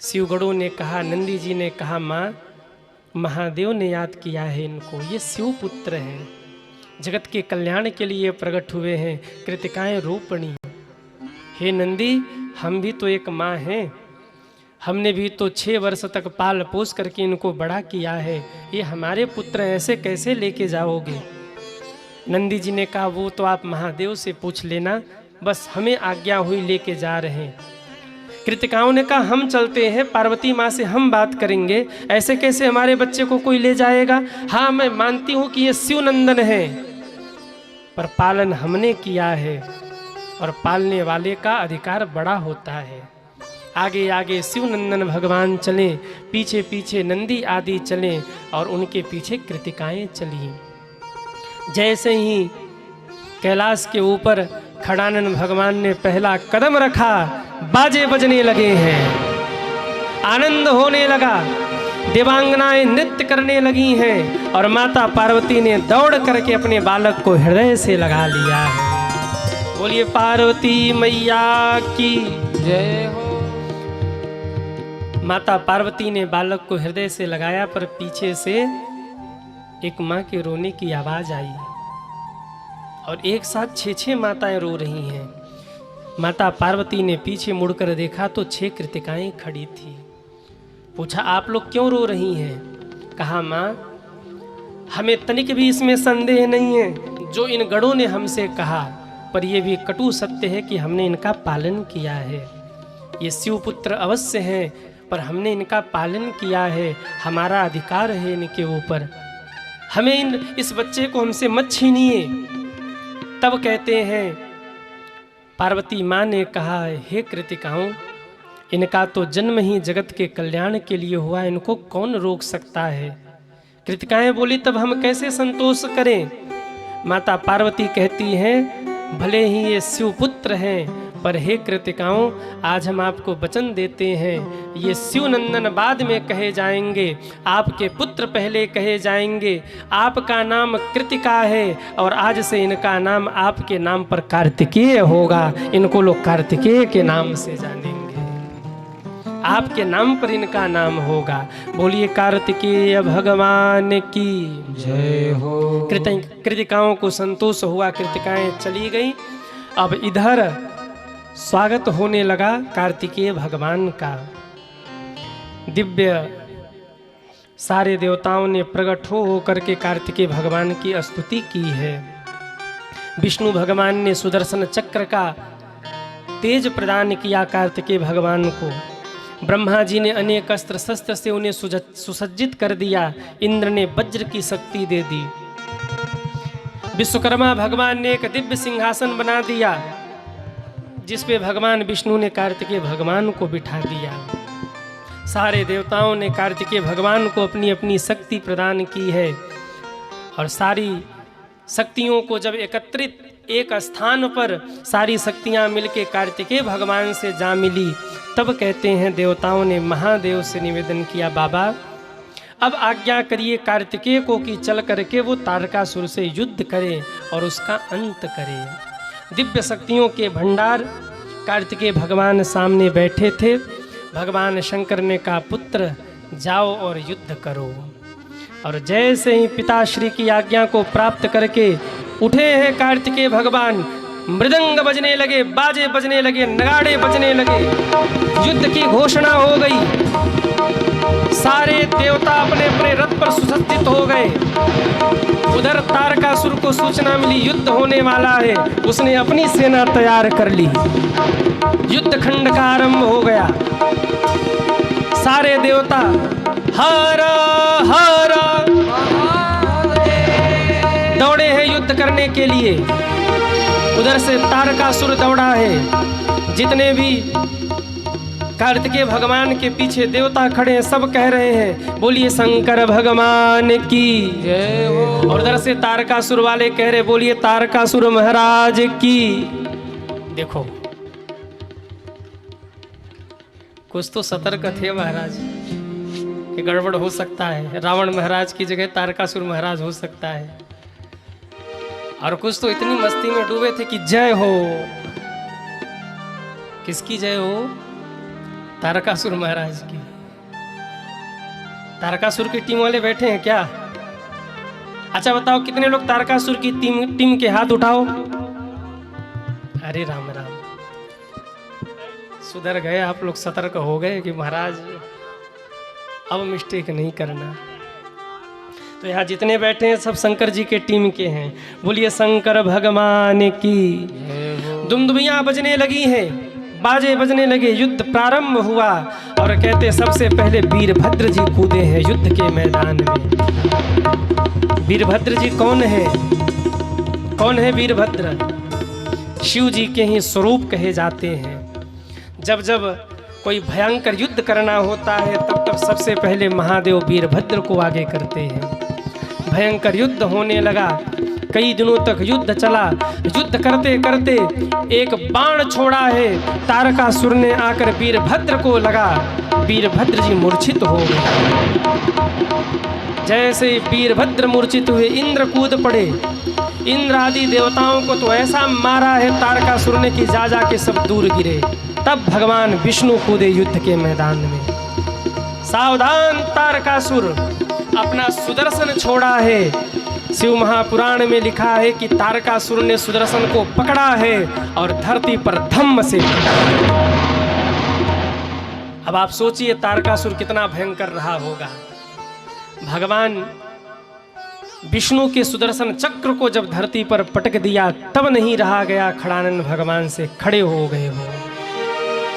शिवगणों ने कहा, नंदी जी ने कहा, माँ महादेव ने याद किया है इनको, ये शिव पुत्र हैं, जगत के कल्याण के लिए प्रकट हुए हैं। कृतिकाएं रो पड़ी, हे नंदी हम भी तो एक माँ हैं, हमने भी तो 6 वर्ष तक पाल पोस करके इनको बड़ा किया है, ये हमारे पुत्र ऐसे कैसे लेके जाओगे? नंदी जी ने कहा वो तो आप महादेव से पूछ लेना, बस हमें आज्ञा हुई लेके जा रहे हैं। कृतिकाओं ने कहा हम चलते हैं, पार्वती माँ से हम बात करेंगे, ऐसे कैसे हमारे बच्चे को कोई ले जाएगा? हाँ मैं मानती हूँ कि ये शिवनंदन है, पर पालन हमने किया है और पालने वाले का अधिकार बड़ा होता है। आगे आगे शिवनंदन भगवान चले, पीछे पीछे नंदी आदि चले और उनके पीछे कृतिकाएं चली। जैसे ही कैलाश के ऊपर खड़ानन भगवान ने पहला कदम रखा, बाजे बजने लगे हैं, आनंद होने लगा, देवांगनाएं नृत्य करने लगी हैं और माता पार्वती ने दौड़ करके अपने बालक को हृदय से लगा लिया है। बोलिए पार्वती मैया की जय हो। माता पार्वती ने बालक को हृदय से लगाया, पर पीछे से एक माँ के रोने की आवाज आई और एक साथ 6 माताएं रो रही हैं। माता पार्वती ने पीछे मुड़कर देखा तो 6 कृतिकाएं खड़ी थी। पूछा आप लोग क्यों रो रही हैं? कहा माँ हमें तनिक भी इसमें संदेह नहीं है जो इन गणों ने हमसे कहा, पर यह भी कटु सत्य है कि हमने इनका पालन किया है। ये शिवपुत्र अवश्य हैं, पर हमने इनका पालन किया है, हमारा अधिकार है इनके ऊपर, हमें इस बच्चे को हमसे मत छीनिए। तब कहते हैं पार्वती माँ ने कहा, हे कृतिकाओं इनका तो जन्म ही जगत के कल्याण के लिए हुआ, इनको कौन रोक सकता है? कृतिकाएं बोली तब हम कैसे संतोष करें? माता पार्वती कहती हैं भले ही ये शिवपुत्र हैं, पर हे कृतिकाओं, आज हम आपको वचन देते हैं, ये शिवनंदन बाद में कहे जाएंगे, आपके पुत्र पहले कहे जाएंगे। आपका नाम कृतिका है और आज से इनका नाम आपके नाम पर कार्तिकेय होगा। इनको लोग कार्तिकेय के नाम से जानेंगे, आपके नाम पर इनका नाम होगा। बोलिए कार्तिकेय भगवान की जय हो। कृतिकाओं को संतोष हुआ, कृतिकाएं चली गई। अब इधर स्वागत होने लगा कार्तिकेय भगवान का। दिव्य सारे देवताओं ने प्रकट हो करके कार्तिकेय भगवान की स्तुति की है। विष्णु भगवान ने सुदर्शन चक्र का तेज प्रदान किया कार्तिकेय भगवान को। ब्रह्मा जी ने अनेक अस्त्र शस्त्र से उन्हें सुसज्जित कर दिया। इंद्र ने वज्र की शक्ति दे दी। विश्वकर्मा भगवान ने एक दिव्य सिंहासन बना दिया, जिस पे भगवान विष्णु ने कार्तिकेय भगवान को बिठा दिया। सारे देवताओं ने कार्तिकेय भगवान को अपनी अपनी शक्ति प्रदान की है। और सारी शक्तियों को जब एकत्रित एक स्थान पर सारी शक्तियां मिलके कार्तिकेय भगवान से जा मिली, तब कहते हैं देवताओं ने महादेव से निवेदन किया, बाबा अब आज्ञा करिए कार्तिकेय को कि चल करके वो तारकासुर से युद्ध करे और उसका अंत करे। दिव्य शक्तियों के भंडार कार्तिकेय भगवान सामने बैठे थे। भगवान शंकर ने कहा, पुत्र जाओ और युद्ध करो। और जैसे ही पिताश्री की आज्ञा को प्राप्त करके उठे हैं कार्तिकेय भगवान, मृदंग बजने लगे, बाजे बजने लगे, नगाड़े बजने लगे, युद्ध की घोषणा हो गई। सारे देवता अपने अपने रथ पर सुसज्जित हो गए। उधर तारकासुर को सूचना मिली युद्ध होने वाला है, उसने अपनी सेना तैयार कर ली। युद्ध खंड का आरंभ हो गया। सारे देवता हरा हरा दौड़े हैं युद्ध करने के लिए। उधर से तारकासुर दौड़ा है। जितने भी कार्तिकेय भगवान के पीछे देवता खड़े हैं, सब कह रहे हैं, बोलिए शंकर भगवान की जय हो। और उधर से तारकासुर वाले कह रहे, बोलिए तारकासुर महाराज की। देखो कुछ तो सतर्क थे महाराज कि गड़बड़ हो सकता है, रावण महाराज की जगह तारकासुर महाराज हो सकता है। और कुछ तो इतनी मस्ती में डूबे थे कि जय हो। किसकी जय हो? तारकासुर महाराज की। तारकासुर की टीम वाले बैठे हैं क्या? अच्छा बताओ कितने लोग तारकासुर की टीम के हाथ उठाओ। अरे राम राम, सुधर गए आप लोग, सतर्क हो गए कि महाराज अब मिस्टेक नहीं करना। तो यहाँ जितने बैठे हैं सब शंकर जी के टीम के हैं। बोलिए शंकर भगवान की। दुमदुमियाँ बजने लगी हैं, बाजे बजने लगे, युद्ध प्रारंभ हुआ। और कहते सबसे पहले वीरभद्र जी कूदे हैं युद्ध के मैदान में। वीरभद्र जी कौन है? कौन है वीरभद्र? शिव जी के ही स्वरूप कहे जाते हैं। जब जब कोई भयंकर युद्ध करना होता है तब तब सबसे पहले महादेव वीरभद्र को आगे करते हैं। भयंकर युद्ध होने लगा, कई दिनों तक युद्ध चला। युद्ध करते करते एक बाण छोड़ा है, तारकासुर ने आकर वीरभद्र को लगा। वीरभद्र जी मूर्छित हो गए। जैसे वीरभद्र मूर्छित हुए इंद्र कूद पड़े। इंद्र आदि देवताओं को तो ऐसा मारा है तारकासुर ने कि जा जा के सब दूर गिरे। तब भगवान विष्णु कूदे युद्ध के मैदान में। सावधान तारकासुर, अपना सुदर्शन छोड़ा है। शिव महापुराण में लिखा है कि तारकासुर ने सुदर्शन को पकड़ा है और धरती पर धम्म से। अब आप सोचिए तारकासुर कितना भयंकर रहा होगा। भगवान विष्णु के सुदर्शन चक्र को जब धरती पर पटक दिया तब नहीं रहा गया, खड़ानंद भगवान से खड़े हो गए हो।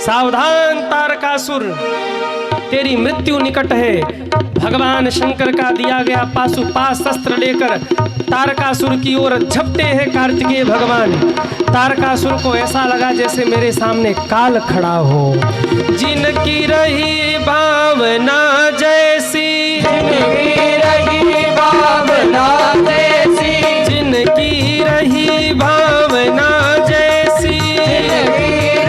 सावधान तारकासुर, तेरी मृत्यु निकट है। भगवान शंकर का दिया गया पाशुपाश शस्त्र लेकर तारकासुर की ओर झपटे हैं कार्तिकेय भगवान। तारकासुर को ऐसा लगा जैसे मेरे सामने काल खड़ा हो। जिनकी रही भावना जैसी, जिनकी रही भावना जैसी, जिनकी रही भावना जैसी, जिनकी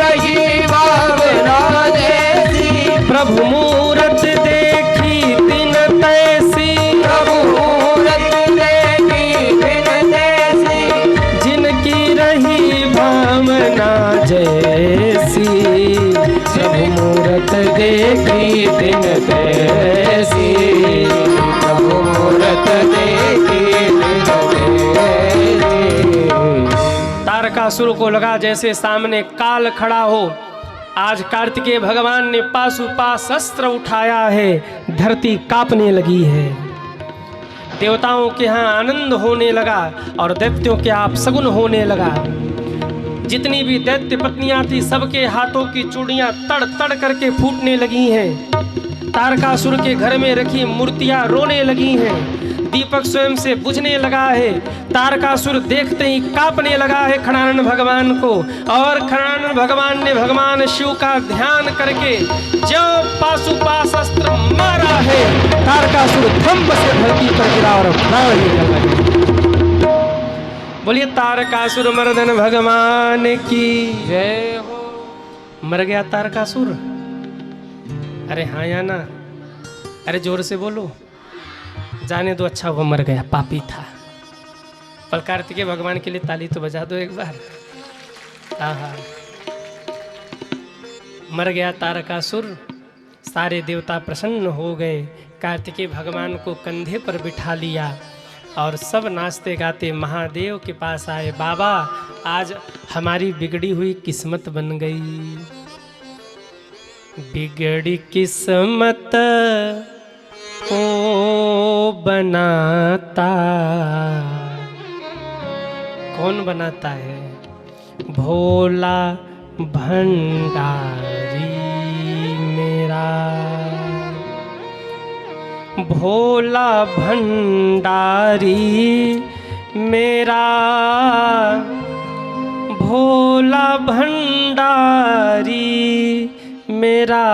देखी दिन तैसी, प्रभु मूरत देखी दिन तैसी। तारकासुर को लगा जैसे सामने काल खड़ा हो। आज कार्तिकेय भगवान ने पाशुपाश अस्त्र उठाया है, धरती कांपने लगी है। देवताओं के यहाँ आनंद होने लगा और दैत्यों के आप सगुन होने लगा। जितनी भी दैत्य पत्नियां थी सबके हाथों की चूड़ियां तड़ तड़ करके फूटने लगी हैं। तारकासुर के घर में रखी मूर्तियां रोने लगी हैं। दीपक स्वयं से बुझने लगा है। तारकासुर देखते ही कांपने लगा है खड़ानंद भगवान को, और खड़ानंद भगवान ने भगवान शिव का ध्यान करके जो पाशुपाश अस्त्र मारा है, तारकासुर धम्म से धरती पर गिरा और प्राण निकल लगे। बोलिए तारकासुर मर्दन भगवान की जय हो। मर गया तारकासुर? अरे हाँ या ना? अरे जोर से बोलो। जाने दो, अच्छा वो मर गया, पापी था। पर कार्तिकेय भगवान के लिए ताली तो बजा दो एक बार। आहा, मर गया तारकासुर। सारे देवता प्रसन्न हो गए। कार्तिकेय भगवान को कंधे पर बिठा लिया और सब नाचते गाते महादेव के पास आए। बाबा, आज हमारी बिगड़ी हुई किस्मत बन गई। बिगड़ी किस्मत को बनाता कौन बनाता है? भोला भंडारी मेरा, भोला भंडारी मेरा, भोला भंडारी मेरा